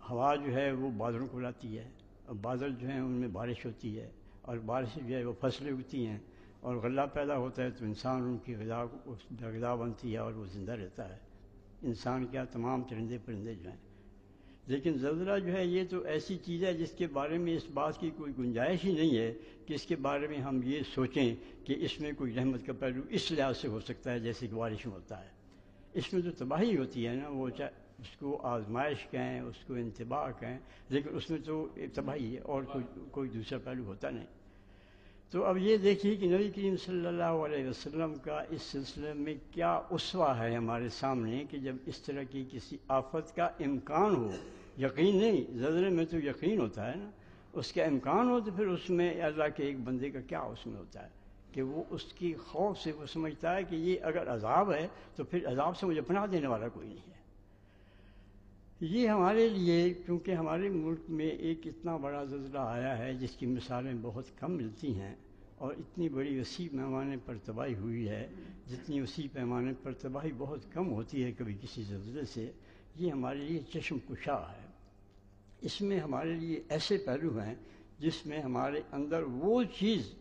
ہوا جو ہے وہ بادلوں کو لاتی ہے، اور بادل جو ہیں ان میں بارش ہوتی ہے، اور بارش جو ہے وہ فصلیں اگتی ہیں، اور غلہ پیدا ہوتا ہے تو انسان ان کی غذا بنتی ہے اور وہ زندہ رہتا ہے، انسان کیا تمام چرندے پرندے جو ہیں۔ لیکن زلزلہ جو ہے یہ تو ایسی چیز ہے جس کے بارے میں اس بات کی کوئی گنجائش ہی نہیں ہے کہ اس کے بارے میں ہم یہ سوچیں کہ اس میں کوئی رحمت کا پہلو اس لحاظ سے ہو سکتا ہے جیسے کہ بارش میں ہوتا ہے۔ اس میں تو تباہی ہوتی ہے نا، وہ چاہے اس کو آزمائش کہیں، اس کو انتباہ کہیں، لیکن اس میں تو تباہی ہے اور کوئی دوسرا پہلو ہوتا نہیں۔ تو اب یہ دیکھیے کہ نبی کریم صلی اللہ علیہ وسلم کا اس سلسلے میں کیا اسوہ ہے ہمارے سامنے کہ جب اس طرح کی کسی آفت کا امکان ہو، یقین نہیں، زلزلے میں تو یقین ہوتا ہے نا، اس کا امکان ہو تو پھر اس میں اللہ کے ایک بندے کا کیا اس میں ہوتا ہے کہ وہ اس کی خوف سے وہ سمجھتا ہے کہ یہ اگر عذاب ہے تو پھر عذاب سے مجھے پناہ دینے والا کوئی نہیں ہے۔ یہ ہمارے لیے کیونکہ ہمارے ملک میں ایک اتنا بڑا زلزلہ آیا ہے جس کی مثالیں بہت کم ملتی ہیں، اور اتنی بڑی وسیع پیمانے پر تباہی ہوئی ہے جتنی وسیع پیمانے پر تباہی بہت کم ہوتی ہے کبھی کسی زلزلے سے، یہ ہمارے لیے چشم کشا ہے۔ اس میں ہمارے لیے ایسے پہلو ہیں جس میں ہمارے اندر وہ چیز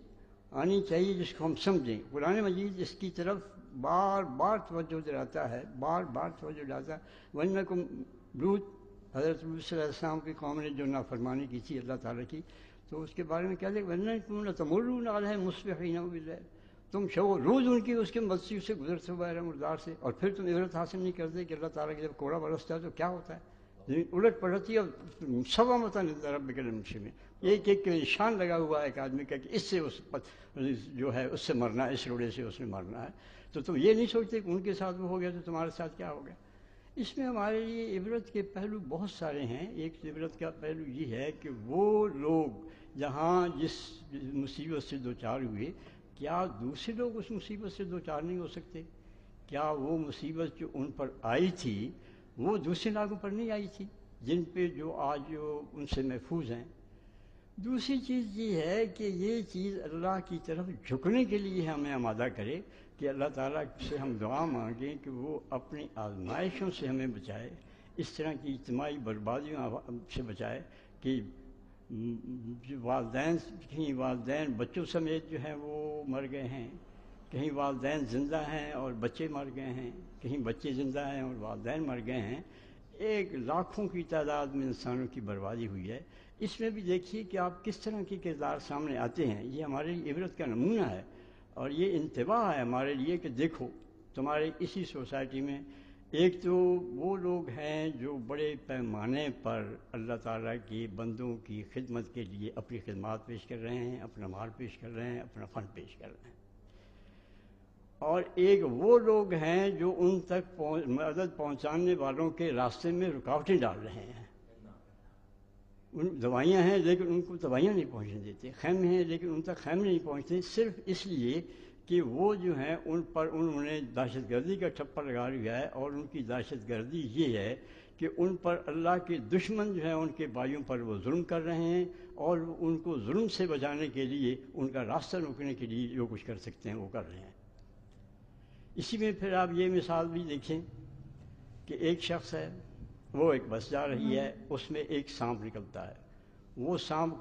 آنی چاہیے جس کو ہم سمجھیں۔ قرآن مجید اس کی طرف بار بار توجہ دلاتا ہے، بار بار توجہ دلاتا ہے۔ وَإِنَّكُمْ لوط، حضرت لوط صلی اللہ علیہ السلام کی قوم نے جو نافرمانی کی تھی اللہ تعالیٰ کی، تو اس کے بارے میں کیا لکھا تمرون علیہم مصبحین باللیل، تم روز ان کی اس کے مسجد سے گزرتے ہوئے مردار سے، اور پھر تم عبرت حاصل نہیں کرتے کہ اللہ تعالیٰ کی جب کوڑا برستا ہے تو کیا ہوتا ہے، زمین الٹ پلٹتی ہے، اور سوا متن ربک المسلمین، ایک ایک نشان لگا ہوا ہے ایک آدمی کا کہ اس سے اس جو ہے اس سے مرنا ہے، اس روڑے سے اس نے مرنا ہے، تو تم یہ نہیں سوچتے کہ ان کے ساتھ وہ ہو گیا تو تمہارے ساتھ کیا ہو گیا۔ اس میں ہمارے لیے عبرت کے پہلو بہت سارے ہیں۔ ایک عبرت کا پہلو یہ ہے کہ وہ لوگ جہاں جس مصیبت سے دوچار ہوئے، کیا دوسرے لوگ اس مصیبت سے دوچار نہیں ہو سکتے؟ کیا وہ مصیبت جو ان پر آئی تھی وہ دوسرے لوگوں پر نہیں آئی تھی جن پہ جو آج ان سے محفوظ ہیں؟ دوسری چیز یہ ہے کہ یہ چیز اللہ کی طرف جھکنے کے لیے ہمیں آمادہ کرے کہ اللہ تعالیٰ سے ہم دعا مانگیں کہ وہ اپنی آزمائشوں سے ہمیں بچائے، اس طرح کی اجتماعی بربادیوں سے بچائے کہ کہیں والدین بچوں سمیت جو ہیں وہ مر گئے ہیں، کہیں والدین زندہ ہیں اور بچے مر گئے ہیں، کہیں بچے زندہ ہیں اور والدین مر گئے ہیں، ایک لاکھوں کی تعداد میں انسانوں کی بربادی ہوئی ہے۔ اس میں بھی دیکھیے کہ آپ کس طرح کے کردار سامنے آتے ہیں، یہ ہمارے لیے عبرت کا نمونہ ہے اور یہ انتباہ ہے ہمارے لیے کہ دیکھو تمہارے اسی سوسائٹی میں ایک تو وہ لوگ ہیں جو بڑے پیمانے پر اللہ تعالیٰ کے بندوں کی خدمت کے لیے اپنی خدمات پیش کر رہے ہیں، اپنا مال پیش کر رہے ہیں، اپنا فنڈ پیش کر رہے ہیں، اور ایک وہ لوگ ہیں جو ان تک مدد پہنچانے والوں کے راستے میں رکاوٹیں ڈال رہے ہیں۔ دوائیاں ہیں لیکن ان کو دوائیاں نہیں پہنچنے دیتے، خیمے ہیں لیکن ان تک خیمے نہیں پہنچتے، صرف اس لیے کہ وہ جو ہیں ان پر انہوں نے دہشت گردی کا ٹھپا لگا لیا ہے، اور ان کی دہشت گردی یہ ہے کہ ان پر اللہ کے دشمن جو ہیں ان کے بھائیوں پر وہ ظلم کر رہے ہیں، اور ان کو ظلم سے بچانے کے لیے ان کا راستہ روکنے کے لیے جو کچھ کر سکتے ہیں وہ کر رہے ہیں۔ اسی میں پھر آپ یہ مثال بھی دیکھیں کہ ایک شخص ہے، وہ ایک بس جا رہی ہے، اس میں ایک سانپ نکلتا ہے، وہ سانپ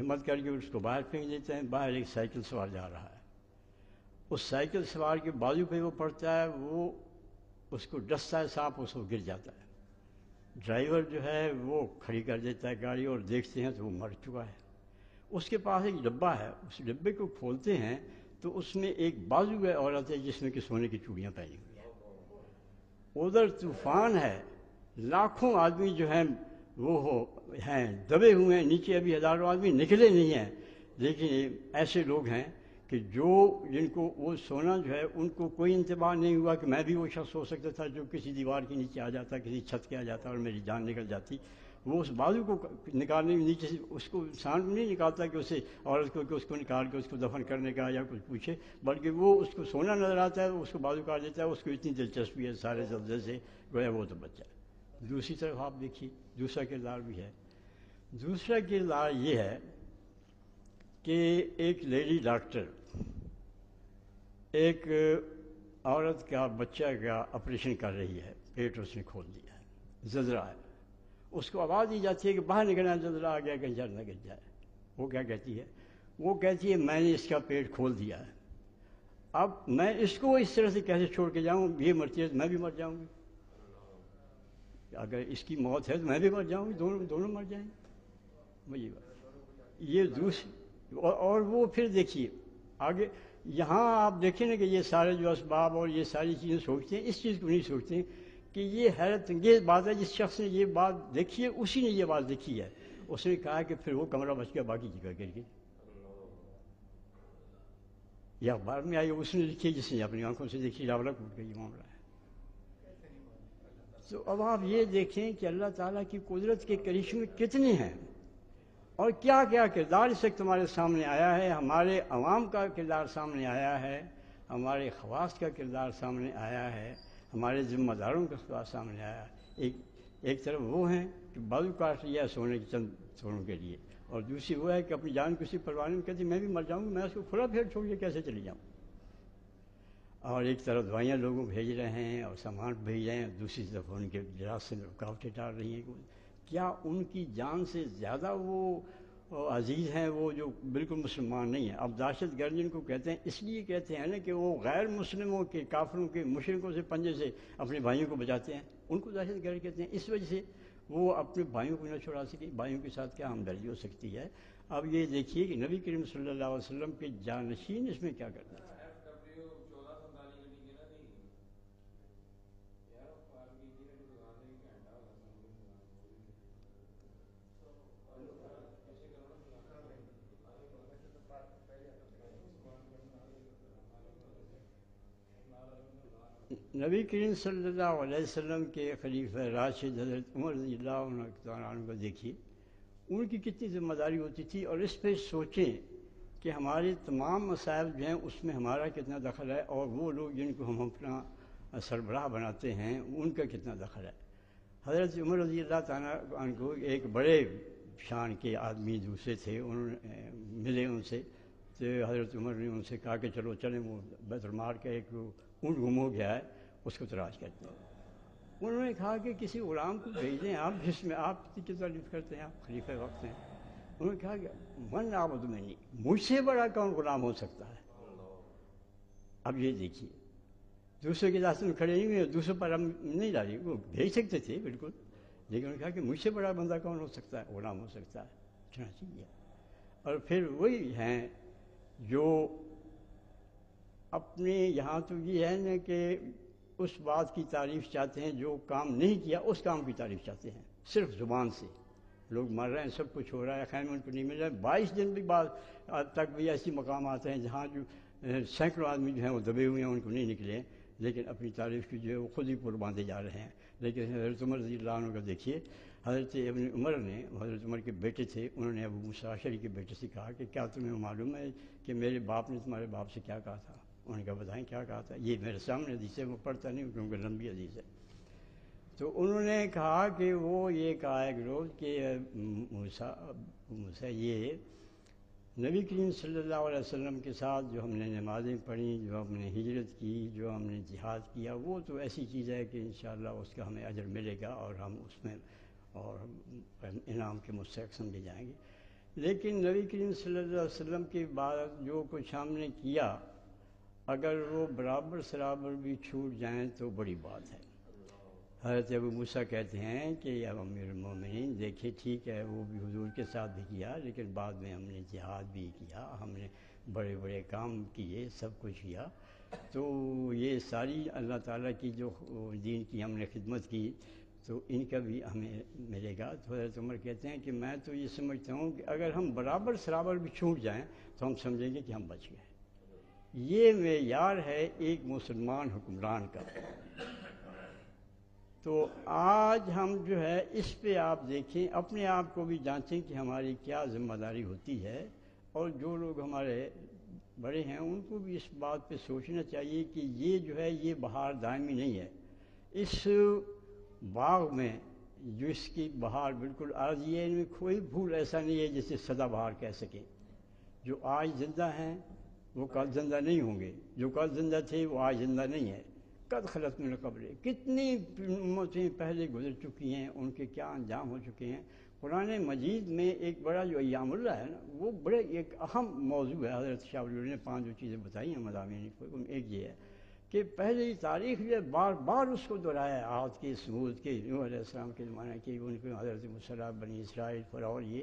ہمت کر کے اس کو باہر پھینک دیتے ہیں، باہر ایک سائیکل سوار جا رہا ہے، اس سائیکل سوار کے بازو پہ وہ پڑتا ہے، وہ اس کو ڈستا ہے سانپ، اس کو گر جاتا ہے، ڈرائیور جو ہے وہ کھڑی کر دیتا ہے گاڑی اور دیکھتے ہیں تو وہ مر چکا ہے۔ اس کے پاس ایک ڈبہ ہے، اس ڈبے کو کھولتے ہیں تو اس میں ایک بازو ہے عورت ہے جس نے کہ سونے کی چوڑیاں پہنی ہوئی ہیں، ادھر طوفان ہے، لاکھوں آدمی جو ہیں وہ ہیں دبے ہوئے ہیں نیچے، ابھی ہزاروں آدمی نکلے نہیں ہیں، لیکن ایسے لوگ ہیں کہ جن کو وہ سونا جو ہے ان کو کوئی انتباہ نہیں ہوا کہ میں بھی وہ شخص ہو سکتا تھا جو کسی دیوار کے نیچے آ جاتا، کسی چھت کے آ جاتا اور میری جان نکل جاتی۔ وہ اس بازو کو نکالنے نیچے سے اس کو انسان نہیں نکالتا کہ اسے عورت کو کہ اس کو نکال کے اس کو دفن کرنے کا یا کچھ پوچھے، بلکہ وہ اس کو سونا نظر آتا ہے، اس کو بازو کاٹ دیتا ہے، اس کو اتنی دلچسپی ہے سارے زلزلے سے، گویا وہ تو بچہ ہے۔ دوسری طرف آپ دیکھیے دوسرا کردار بھی ہے، دوسرا کردار یہ ہے کہ ایک لیڈی ڈاکٹر ایک عورت کا بچہ کا آپریشن کر رہی ہے، پیٹ اس نے کھول دیا ہے، زلزلہ ہے، اس کو آواز دی جاتی ہے کہ باہر نکلنا، زلزلہ آ گیا، کہیں جل نہ گر جائے۔ وہ کیا کہتی ہے؟ وہ کہتی ہے میں نے اس کا پیٹ کھول دیا ہے، اب میں اس کو اس طرح سے کیسے چھوڑ کے جاؤں، یہ مرتی ہے تو میں بھی مر جاؤں گی، اگر اس کی موت ہے تو میں بھی مر جاؤں گی، دونوں مر جائیں گے۔ وہی بات یہ دوسری، اور وہ پھر دیکھیے آگے یہاں آپ دیکھیں نا کہ یہ سارے جو اسباب اور یہ ساری چیزیں سوچتے ہیں، اس چیز کو نہیں سوچتے کہ یہ حیرت انگیز بات ہے، جس شخص نے یہ بات دیکھی ہے اسی نے یہ بات دیکھی ہے، اس نے کہا کہ پھر وہ کمرہ بچ گیا، باقی جگہ گر گئی، یہ اخبار میں آئی، اس نے لکھی جس نے اپنی آنکھوں سے دیکھی، راولہ ٹوٹ گئی، یہ معاملہ ہے۔ تو اب آپ یہ دیکھیں کہ اللہ تعالیٰ کی قدرت کے کرشمے کتنے ہیں اور کیا کیا کردار اس وقت تمہارے سامنے آیا ہے، ہمارے عوام کا کردار سامنے آیا ہے، ہمارے خواص کا کردار سامنے آیا ہے، ہمارے ذمہ داروں کا کردار سامنے آیا ہے۔ ایک طرف وہ ہیں کہ بازو کاٹ لیا سونے کے چند سونوں کے لیے، اور دوسری وہ ہے کہ اپنی جان کسی پرواہ نہیں کہتی میں بھی مر جاؤں گی، میں اس کو کھلا پھیر چھوڑ کے کیسے چلی جاؤں۔ اور ایک طرف دوائیاں لوگوں بھیج رہے ہیں اور سامان بھیج رہے ہیں، دوسری طرف ان کے راستے میں رکاوٹیں ڈال رہی ہیں۔ کیا ان کی جان سے زیادہ وہ عزیز ہیں وہ جو بالکل مسلمان نہیں ہیں؟ اب دہشت گرد جن کو کہتے ہیں اس لیے کہتے ہیں نا کہ وہ غیر مسلموں کے، کافروں کے، مشرکوں سے پنجے سے اپنے بھائیوں کو بچاتے ہیں، ان کو دہشت گرد کہتے ہیں۔ اس وجہ سے وہ اپنے بھائیوں کو نہ چھڑا سکے، بھائیوں کے ساتھ کیا ہمدردی ہو سکتی ہے؟ اب یہ دیکھیے کہ نبی کریم صلی اللہ علیہ وسلم کے جانشین اس میں کیا کرتے تھے۔ نبی کریم صلی اللہ علیہ وسلم کے خلیفہ راشد حضرت عمر رضی اللہ عنہ کو دیکھیے، ان کی کتنی ذمہ داری ہوتی تھی، اور اس پہ سوچیں کہ ہمارے تمام مسائل جو ہیں اس میں ہمارا کتنا دخل ہے، اور وہ لوگ جن کو ہم اپنا سربراہ بناتے ہیں ان کا کتنا دخل ہے۔ حضرت عمر رضی اللہ تعالیٰ عنہ کو ایک بڑے شان کے آدمی دوسرے تھے، انہوں نے ملے ان سے، تو حضرت عمر نے ان سے کہا کہ چلو چلیں، وہ بیت المال کا ایک اونٹ گم ہو گیا ہے، اس کو تلاش کرتے ہیں۔ انہوں نے کہا کہ کسی غلام کو بھیج دیں آپ، جس میں آپ کی تعریف کرتے ہیں، آپ خلیفہ وقت ہیں۔ انہوں نے کہا کہ من عبد منی، مجھ سے بڑا کون غلام ہو سکتا ہے؟ اب یہ دیکھیے، دوسرے کے راستے میں کھڑے نہیں ہوئے، دوسرے پر ہم نہیں ڈالی، وہ بھیج سکتے تھے بالکل، لیکن انہوں نے کہا کہ مجھ سے بڑا بندہ کون ہو سکتا ہے، غلام ہو سکتا ہے، اتنا چاہیے۔ اور پھر وہی ہیں جو اپنے یہاں تو یہ ہے نا کہ اس بات کی تعریف چاہتے ہیں جو کام نہیں کیا، اس کام کی تعریف چاہتے ہیں، صرف زبان سے۔ لوگ مر رہے ہیں، سب کچھ ہو رہا ہے، خیر ان کو نہیں مل رہا ہے، 22 دن بھی بعد تک بھی ایسی مقام آتے ہیں جہاں جو سینکڑوں آدمی جو ہیں وہ دبے ہوئے ہیں، ان کو نہیں نکلے ہیں، لیکن اپنی تعریف کی جو ہے وہ خود ہی پور باندھے جا رہے ہیں۔ لیکن حضرت عمر رضی اللہ عنہ کا دیکھیے، حضرت ابن عمر نے، حضرت عمر کے بیٹے تھے، انہوں نے ابو موسیٰ اشعری کے بیٹے سے کہا کہ کیا تمہیں معلوم ہے کہ میرے باپ نے تمہارے باپ سے کیا کہا تھا؟ انہوں نے کہا بتائیں کیا کہا تھا؟ یہ میرے سامنے حدیث ہے، وہ پڑھتا نہیں کیونکہ لمبی حدیث ہے۔ تو انہوں نے کہا کہ وہ یہ کہا ایک روز کہ موسیٰ یہ نبی کریم صلی اللہ علیہ وسلم کے ساتھ جو ہم نے نمازیں پڑھیں، جو ہم نے ہجرت کی، جو ہم نے جہاد کیا، وہ تو ایسی چیز ہے کہ انشاءاللہ اس کا ہمیں اجر ملے گا، اور ہم اس میں اور انعام کے مستحق سمجھے جائیں گے۔ لیکن نبی کریم صلی اللہ علیہ وسلم کے بعد جو کچھ ہم نے کیا، اگر وہ برابر سرابر بھی چھوٹ جائیں تو بڑی بات ہے۔ حضرت ابو موسیٰ کہتے ہیں کہ یا امیر المومنین دیکھیں ٹھیک ہے وہ بھی حضور کے ساتھ بھی کیا، لیکن بعد میں ہم نے جہاد بھی کیا، ہم نے بڑے بڑے کام کیے، سب کچھ کیا، تو یہ ساری اللہ تعالیٰ کی جو دین کی ہم نے خدمت کی تو ان کا بھی ہمیں ملے گا۔ تو حضرت عمر کہتے ہیں کہ میں تو یہ سمجھتا ہوں کہ اگر ہم برابر سرابر بھی چھوٹ جائیں تو ہم سمجھیں گے کہ ہم بچ گئے۔ یہ معیار ہے ایک مسلمان حکمران کا۔ تو آج ہم جو ہے اس پہ آپ دیکھیں، اپنے آپ کو بھی جانچیں کہ ہماری کیا ذمہ داری ہوتی ہے، اور جو لوگ ہمارے بڑے ہیں ان کو بھی اس بات پہ سوچنا چاہیے کہ یہ جو ہے یہ بہار دائمی نہیں ہے۔ اس باغ میں جو اس کی بہار بالکل عارضی ہے، ان میں کوئی پھول ایسا نہیں ہے جسے سدا بہار کہہ سکیں۔ جو آج زندہ ہیں وہ کل زندہ نہیں ہوں گے، جو کل زندہ تھے وہ آج زندہ نہیں ہے۔ قد خلت من قبل، کتنی امتیں پہلے گزر چکی ہیں، ان کے کیا انجام ہو چکے ہیں۔ قرآن مجید میں ایک بڑا جو ایام اللہ ہے نا، وہ بڑے ایک اہم موضوع ہے۔ حضرت شاہ ولی اللہ نے 5 جو چیزیں بتائی ہیں مضامین کو، ان ایک یہ ہے کہ پہلے تاریخ جو بار بار اس کو دہرایا ہے، عاد کے، سمود کے، نوح علیہ السلام کے زمانے کے، ان کے حضرت موسیٰ، بنی اسرائیل، فرعون، یہ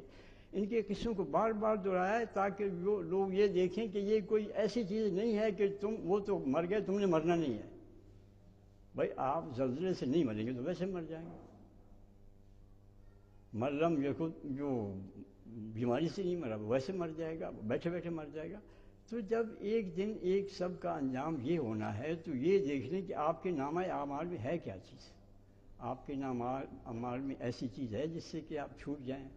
ان کے قصوں کو بار بار دہرایا ہے تاکہ لوگ یہ دیکھیں کہ یہ کوئی ایسی چیز نہیں ہے کہ وہ تو مر گئے، تم نے مرنا نہیں ہے۔ بھائی آپ زلزلے سے نہیں مریں گے تو ویسے مر جائیں گے، مرلم جو بیماری سے نہیں مرا وہ ویسے مر جائے گا، بیٹھے بیٹھے مر جائے گا۔ تو جب ایک دن ایک سب کا انجام یہ ہونا ہے تو یہ دیکھ لیں کہ آپ کے نامہ اعمال میں ہے کیا چیز۔ آپ کے نامہ اعمال میں ایسی چیز ہے جس سے کہ آپ چھوٹ جائیں،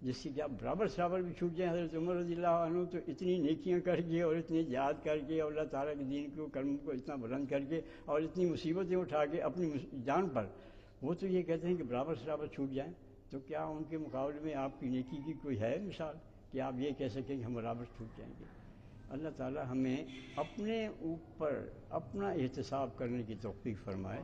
جس سے کہ آپ برابر سرابر بھی چھوٹ جائیں۔ حضرت عمر رضی اللہ عنہ تو اتنی نیکیاں کر کے اور اتنے جہاد کر کے اور اللہ تعالیٰ کے دین کو کلمہ کو اتنا بلند کر کے اور اتنی مصیبتیں اٹھا کے اپنی جان پر، وہ تو یہ کہتے ہیں کہ برابر سرابر چھوٹ جائیں، تو کیا ان کے مقابلے میں آپ کی نیکی کی کوئی ہے مثال کہ آپ یہ کہہ سکیں کہ ہم برابر چھوٹ جائیں گے؟ اللہ تعالیٰ ہمیں اپنے اوپر اپنا احتساب کرنے کی توفیق فرمائے،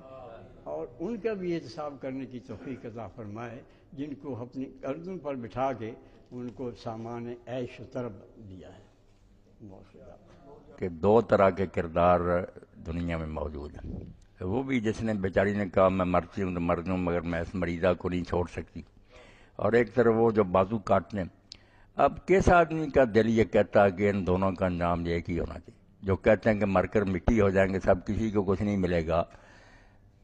اور ان کا بھی احتساب کرنے کی توفیق عطا فرمائے جن کو اپنی گردن پر بٹھا کے ان کو سامان عیش و طرب دیا ہے۔ کہ 2 طرح کے کردار دنیا میں موجود ہیں۔ وہ بھی جس نے بیچاری نے کہا میں مرتی ہوں تو مر دوں مگر میں اس مریضہ کو نہیں چھوڑ سکتی، اور ایک طرف وہ جو بازو کاٹنے. اب کس آدمی کا دل یہ کہتا ہے کہ ان دونوں کا انجام ایک ہی ہونا چاہیے؟ جو کہتے ہیں کہ مر کر مٹی ہو جائیں گے سب، کسی کو کچھ نہیں ملے گا.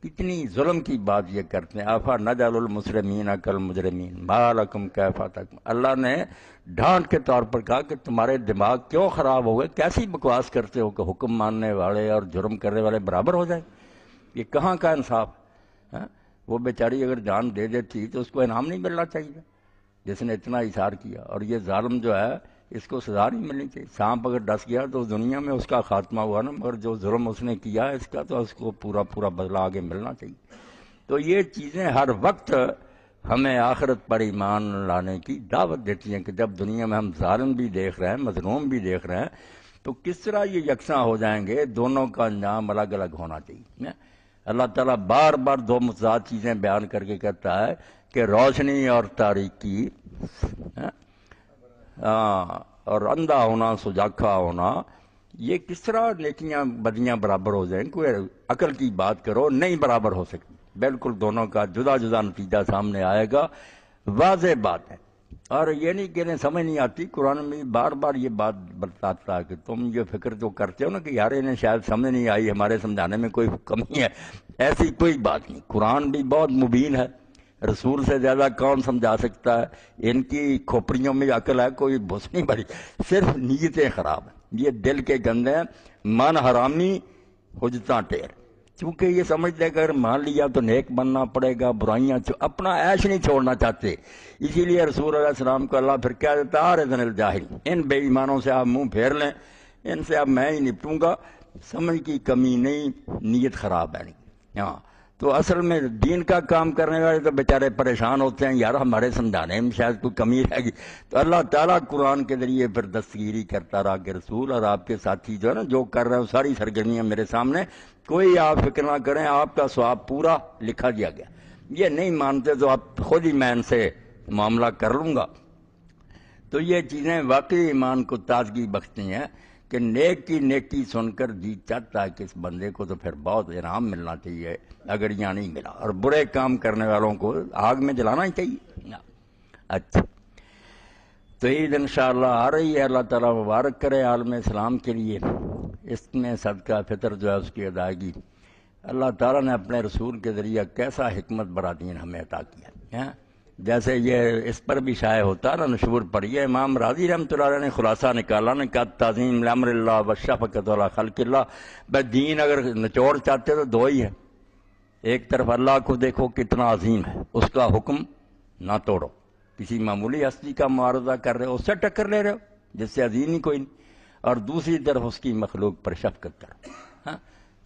کتنی ظلم کی بات یہ کرتے ہیں. آفا نجعل المسلمین کالمجرمین ما لکم کیف تحکمون. اللہ نے ڈانٹ کے طور پر کہا کہ تمہارے دماغ کیوں خراب ہو گئے، کیسی بکواس کرتے ہو کہ حکم ماننے والے اور جرم کرنے والے برابر ہو جائیں. یہ کہاں کا انصاف؟ وہ بیچاری اگر جان دے دیتی تو اس کو انعام نہیں ملنا چاہیے جس نے اتنا اثار کیا؟ اور یہ ظالم جو ہے اس کو سزا نہیں ملنی چاہیے. سانپ اگر ڈس گیا تو دنیا میں اس کا خاتمہ ہوا نا، مگر جو ظلم اس نے کیا اس کا تو اس کو پورا بدلہ آگے ملنا چاہیے. تو یہ چیزیں ہر وقت ہمیں آخرت پر ایمان لانے کی دعوت دیتی ہیں کہ جب دنیا میں ہم ظالم بھی دیکھ رہے ہیں، مظلوم بھی دیکھ رہے ہیں، تو کس طرح یہ یکساں ہو جائیں گے؟ دونوں کا انجام الگ الگ ہونا چاہیے. اللہ تعالیٰ بار بار دو متضاد چیزیں بیان کر کے کہتا ہے کہ روشنی اور تاریکی، اور اندھا ہونا سجاکھا ہونا، یہ کس طرح نیکیاں بدیاں برابر ہو جائیں؟ کوئی عقل کی بات کرو، نہیں برابر ہو سکتی. بالکل دونوں کا جدا جدا نتیجہ سامنے آئے گا، واضح بات ہے. اور یہ نہیں کہ انہیں سمجھ نہیں آتی، قرآن میں بار بار یہ بات بتاتا ہے کہ تم یہ فکر جو کرتے ہو نا کہ یار انہیں شاید سمجھ نہیں آئی، ہمارے سمجھانے میں کوئی کمی ہے، ایسی کوئی بات نہیں. قرآن بھی بہت مبین ہے، رسول سے زیادہ کون سمجھا سکتا ہے؟ ان کی کھوپڑیوں میں عقل ہے کوئی بھس نہیں بھری، صرف نیتیں خراب ہیں، یہ دل کے گندے ہیں، من حرامی حجتاں ٹیر. چونکہ یہ سمجھتے کہ اگر مان لیا تو نیک بننا پڑے گا، برائیاں اپنا عیش نہیں چھوڑنا چاہتے. اسی لیے رسول علیہ السلام کو اللہ پھر کہہ دیتا آرض عن الجاہل، ان بے ایمانوں سے آپ منہ پھیر لیں، ان سے اب میں ہی نپٹوں گا. سمجھ کی کمی نہیں، نیت خراب ہے نہیں. تو اصل میں دین کا کام کرنے والے تو بیچارے پریشان ہوتے ہیں، یار ہمارے سمجھانے میں شاید کوئی کمی رہ گی. تو اللہ تعالیٰ قرآن کے ذریعے پھر دستگیری کرتا رہا کہ رسول اور آپ کے ساتھی جو ہے نا جو کر رہے ہیں ساری سرگرمیاں میرے سامنے، کوئی آپ فکر نہ کریں، آپ کا ثواب پورا لکھا دیا گیا. یہ نہیں مانتے تو آپ خود ہی میں ان سے معاملہ کر لوں گا. تو یہ چیزیں واقعی ایمان کو تازگی بخشتی ہیں کہ نیک کی نیکی سن کر جی چاہتا ہے کہ اس بندے کو تو پھر بہت انعام ملنا چاہیے اگر یہاں نہیں ملا، اور برے کام کرنے والوں کو آگ میں جلانا ہی چاہیے. اچھا، تو عید انشاءاللہ آ رہی ہے، اللہ تعالیٰ مبارک کرے عالم اسلام کے لیے. اس میں صدقہ فطر جو ہے اس کی ادائیگی اللہ تعالیٰ نے اپنے رسول کے ذریعہ کیسا حکمت برا دین ہمیں عطا کیا. جیسے یہ اس پر بھی شائع ہوتا نا نشور پڑھیے، امام راضی رحمۃ اللہ علیہ نے خلاصہ نکالا نے کہا تعظیم لامر اللہ و شفقت علی خلق اللہ. بس دین اگر نچوڑ چاہتے تو دو ہی ہے، ایک طرف اللہ کو دیکھو کتنا عظیم ہے، اس کا حکم نہ توڑو، کسی معمولی ہستی کا معارضہ کر رہے ہو اس سے ٹکر لے رہے ہو جس سے عظیم ہی کوئی نہیں، اور دوسری طرف اس کی مخلوق پر شفقت کرو،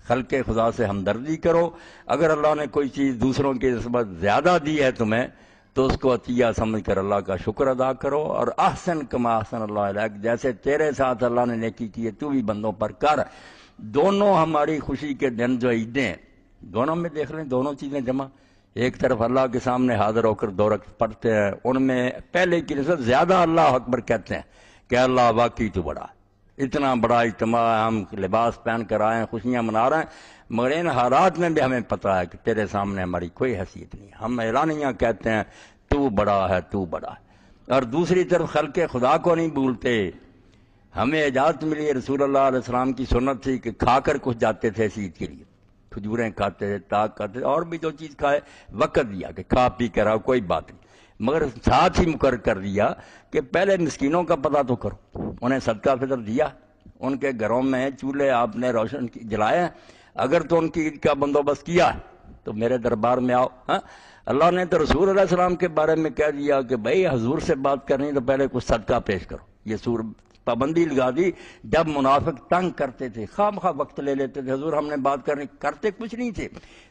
خلق خدا سے ہمدردی کرو. اگر اللہ نے کوئی چیز دوسروں کی نسبت زیادہ دی ہے تمہیں تو اس کو عطیہ سمجھ کر اللہ کا شکر ادا کرو. اور احسن کما احسن اللہ علیک، جیسے تیرے ساتھ اللہ نے نیکی کی ہے تو بھی بندوں پر کر. دونوں ہماری خوشی کے دن جو عیدیں ہیں دونوں میں دیکھ لیں، دونوں چیزیں جمع. ایک طرف اللہ کے سامنے حاضر ہو کر 2 رکعت پڑھتے ہیں، ان میں پہلے کی نسبت زیادہ اللہ اکبر کہتے ہیں کہ اللہ واقعی تو بڑا، اتنا بڑا اجتماع، ہم لباس پہن کر آئے ہیں، خوشیاں منا رہے ہیں، مگر ان حالات میں بھی ہمیں پتہ ہے کہ تیرے سامنے ہماری کوئی حیثیت نہیں. ہم اعلانیہ کہتے ہیں تو بڑا ہے، تو بڑا ہے. اور دوسری طرف خلق خدا کو نہیں بھولتے. ہمیں اجازت ملی، رسول اللہ علیہ السلام کی سنت تھی کہ کھا کر کچھ جاتے تھے عید کے لیے، کھجوریں کھاتے تھے، تاک کھاتے تھے، اور بھی جو چیز کھائے، وقت دیا کہ کھا پی کر آؤ کوئی بات نہیں، مگر ساتھ ہی مقرر کر دیا کہ پہلے مسکینوں کا پتہ تو کرو. انہیں صدقہ فطر دیا، ان کے گھروں میں چولہے آپ نے روشن جلائے، اگر تو ان کی عید کا بندوبست کیا تو میرے دربار میں آؤ. اللہ نے تو رسول علیہ السلام کے بارے میں کہہ دیا کہ بھائی حضور سے بات کرنی تو پہلے کچھ صدقہ پیش کرو. یہ سور پابندی لگا دی. جب منافق تنگ کرتے تھے، خواہ مخواہ وقت لے لیتے تھے، حضور ہم نے بات کرنی، کرتے کچھ نہیں تھے،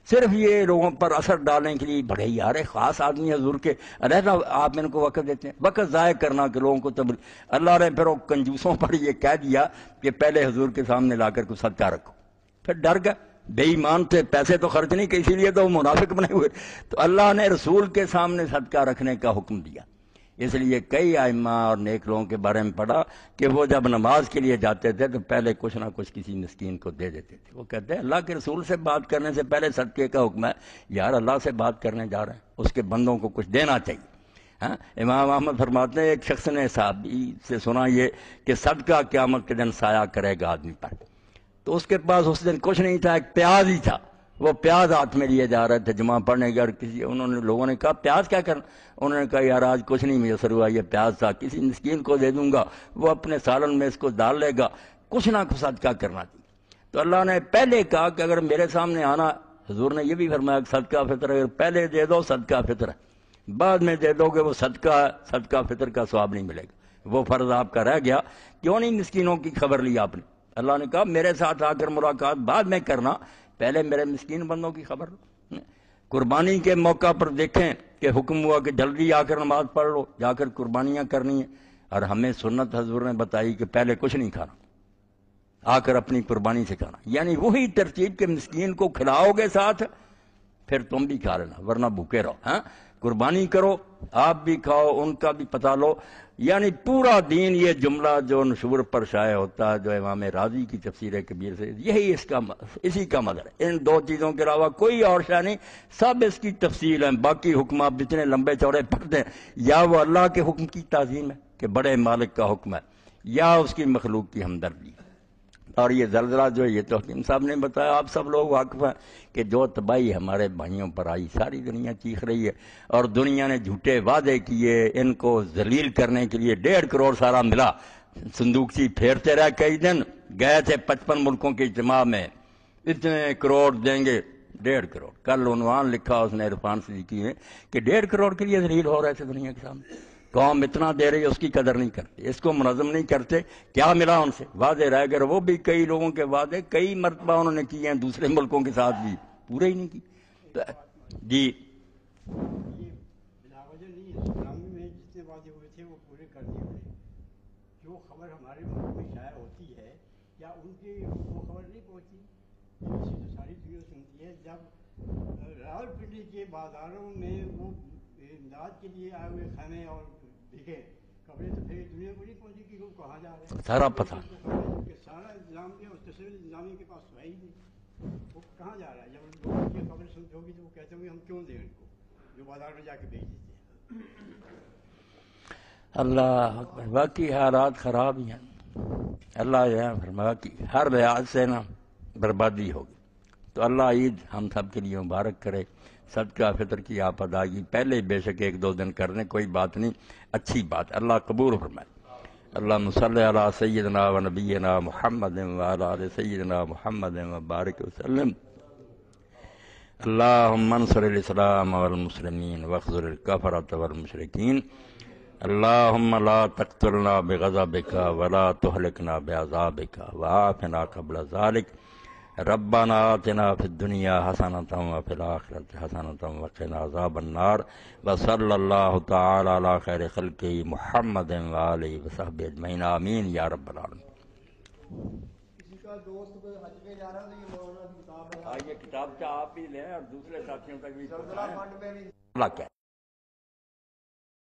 صرف یہ لوگوں پر اثر ڈالنے کے لیے بڑے یار خاص آدمی حضور کے علیحدہ آپ ان کو وقت دیتے ہیں، وقت ضائع کرنا کہ لوگوں کو اللہ نے پھر کنجوسوں پر یہ کہہ دیا کہ پہلے حضور کے سامنے لا کر کچھ صدقہ رکھو. پھر ڈر گئے، بے ایمان تھے، پیسے تو خرچ نہیں کہ اسی لیے تو وہ منافق بنے ہوئے. تو اللہ نے رسول کے سامنے صدقہ رکھنے کا حکم دیا. اس لیے کئی ائمہ اور نیک لوگوں کے بارے میں پڑھا کہ وہ جب نماز کے لیے جاتے تھے تو پہلے کچھ نہ کچھ کسی مسکین کو دے دیتے تھے. وہ کہتے ہیں اللہ کے رسول سے بات کرنے سے پہلے صدقے کا حکم ہے. یار اللہ سے بات کرنے جا رہے ہیں، اس کے بندوں کو کچھ دینا چاہیے. ہاں، امام احمد فرماتے ہیں ایک شخص نے صحابی سے سنا یہ کہ صدقہ قیامت کے دن سایہ کرے گا آدمی پر. تو اس کے پاس اس دن کچھ نہیں تھا، ایک پیاز ہی تھا. وہ پیاز ہاتھ میں لیے جا رہے تھے جمعہ پڑھنے کے، اور لوگوں نے کہا پیاز کیا کرنا؟ انہوں نے کہا یار آج کچھ نہیں میسر ہوا، یہ پیاز تھا، کسی مسکین کو دے دوں گا، وہ اپنے سالن میں اس کو ڈال لے گا، کچھ نہ کچھ صدقہ کرنا چاہیے. تو اللہ نے پہلے کہا کہ اگر میرے سامنے آنا، حضور نے یہ بھی فرمایا کہ صدقہ فطر اگر پہلے دے دو صدقہ فطر ہے، بعد میں دے دو گے وہ صدقہ فطر کا ثواب نہیں ملے گا، وہ فرض آپ کا رہ گیا. کیوں نہیں مسکینوں کی خبر لی آپ نے؟ اللہ نے کہا میرے ساتھ آ کر ملاقات بعد میں کرنا، پہلے میرے مسکین بندوں کی خبر لو. قربانی کے موقع پر دیکھیں کہ حکم ہوا کہ جلدی آ کر نماز پڑھ لو، جا کر قربانیاں کرنی ہیں. اور ہمیں سنت حضور نے بتائی کہ پہلے کچھ نہیں کھانا، آ کر اپنی قربانی سے کھانا. یعنی وہی ترتیب کے مسکین کو کھلاؤ گے ساتھ، پھر تم بھی کھا لینا، ورنہ بھوکے رہو. ہاں، قربانی کرو، آپ بھی کھاؤ، ان کا بھی پتہ لو. یعنی پورا دین یہ جملہ جو نشور پر شائع ہوتا ہے، جو امام راضی کی تفسیر کبیر سے، یہی اسی کا مدر ہے. ان دو چیزوں کے علاوہ کوئی اور شے نہیں، سب اس کی تفصیل ہے. باقی حکم آپ جتنے لمبے چوڑے پڑھتے ہیں، یا وہ اللہ کے حکم کی تعظیم ہے کہ بڑے مالک کا حکم ہے، یا اس کی مخلوق کی ہمدردی. اور یہ زلزلہ جو ہے، یہ تو حکیم صاحب نے بتایا، آپ سب لوگ واقف ہیں کہ جو تباہی ہمارے بھائیوں پر آئی، ساری دنیا چیخ رہی ہے. اور دنیا نے جھوٹے وعدے کیے، ان کو ذلیل کرنے کے لیے 1.5 کروڑ سارا ملا. صندوقچی پھیرتے رہے کئی دن، گئے تھے 55 ملکوں کے اجتماع میں، اتنے کروڑ دیں گے، 1.5 کروڑ. کل عنوان لکھا اس نے عرفان صدیقی نے کہ 1.5 کروڑ کے لیے ذلیل ہو رہے تھے دنیا کے سامنے. قوم اتنا دے رہی ہے، اس کی قدر نہیں کرتے، اس کو منظم نہیں کرتے. کیا ملا ان سے؟ وعدے رہ گئے. وہ بھی کئی لوگوں کے وعدے کئی مرتبہ انہوں نے کیے ہیں دوسرے ملکوں کے ساتھ بھی، پورے ہی نہیں کی. جی یہ بلاوجہ نہیں ہے، اسلامی میں جتنے وعدے ہوئے تھے وہ پورے کر دیے انہوں نے. جو خبر ہمارے ملک میں شائع ہوتی ہے، یا ان کی وہ خبر نہیں پہنچتی، اسی تو ساری دنیا سنتی ہے. جب راولپنڈی کے بازاروں میں وہ امداد کے لیے آئے ہوئے کھانے اور دکھے کپڑے، تو پھر دنیا کو نہیں پہنچی کہ وہ کہاں جا رہے ہیں. سارا پتہ، سارا انتظام کیا اس تصویر انتظامی کے پاس ہے ہی نہیں، وہ کہاں جا رہا ہے. جب لوگوں کی خبر سنتے ہوگی تو وہ کہتے ہوں گے ہم کیوں دیں ان کو، جو بازار میں جا کے بیچ دیتے ہیں. اللہ اکبر. باقی حالات خراب ہی ہیں. اللہ یہ فرمایا کہ ہر لحاظ سے نا بربادی ہوگی. تو اللہ عید ہم سب کے لیے مبارک کرے. صدقہ فطر کی آپ ادائیگی پہلے بے شک 1-2 دن کرنے، کوئی بات نہیں، اچھی بات، اللہ قبول فرمائے. اللہم صلی علی سیدنا و نبینا محمد وعلی آل سیدنا محمد وبارک وسلم. اللہم انصر الاسلام والمسلمین واخذل الکفرۃ والمشرکین. اللہم لا تقتلنا بغضبک ولا تہلکنا بعذابک وعافنا قبل ذلک. ربنا آتنا فی الدنیا حسنۃ وفی الآخرۃ حسنۃ وقنا عذاب النار. وصلی اللہ تعالی علی خیر خلقہ محمد وآلہ وصحبہ اجمعین، آمین یا رب العالمین. کسی کا دوست کوئی حج پہ جا رہا ہے تو یہ مولانا کی کتاب ہے، یہ کتاب آپ بھی لیں اور دوسرے ساتھیوں تک بھی زلزلہ فنڈ میں بھی اللہ کیا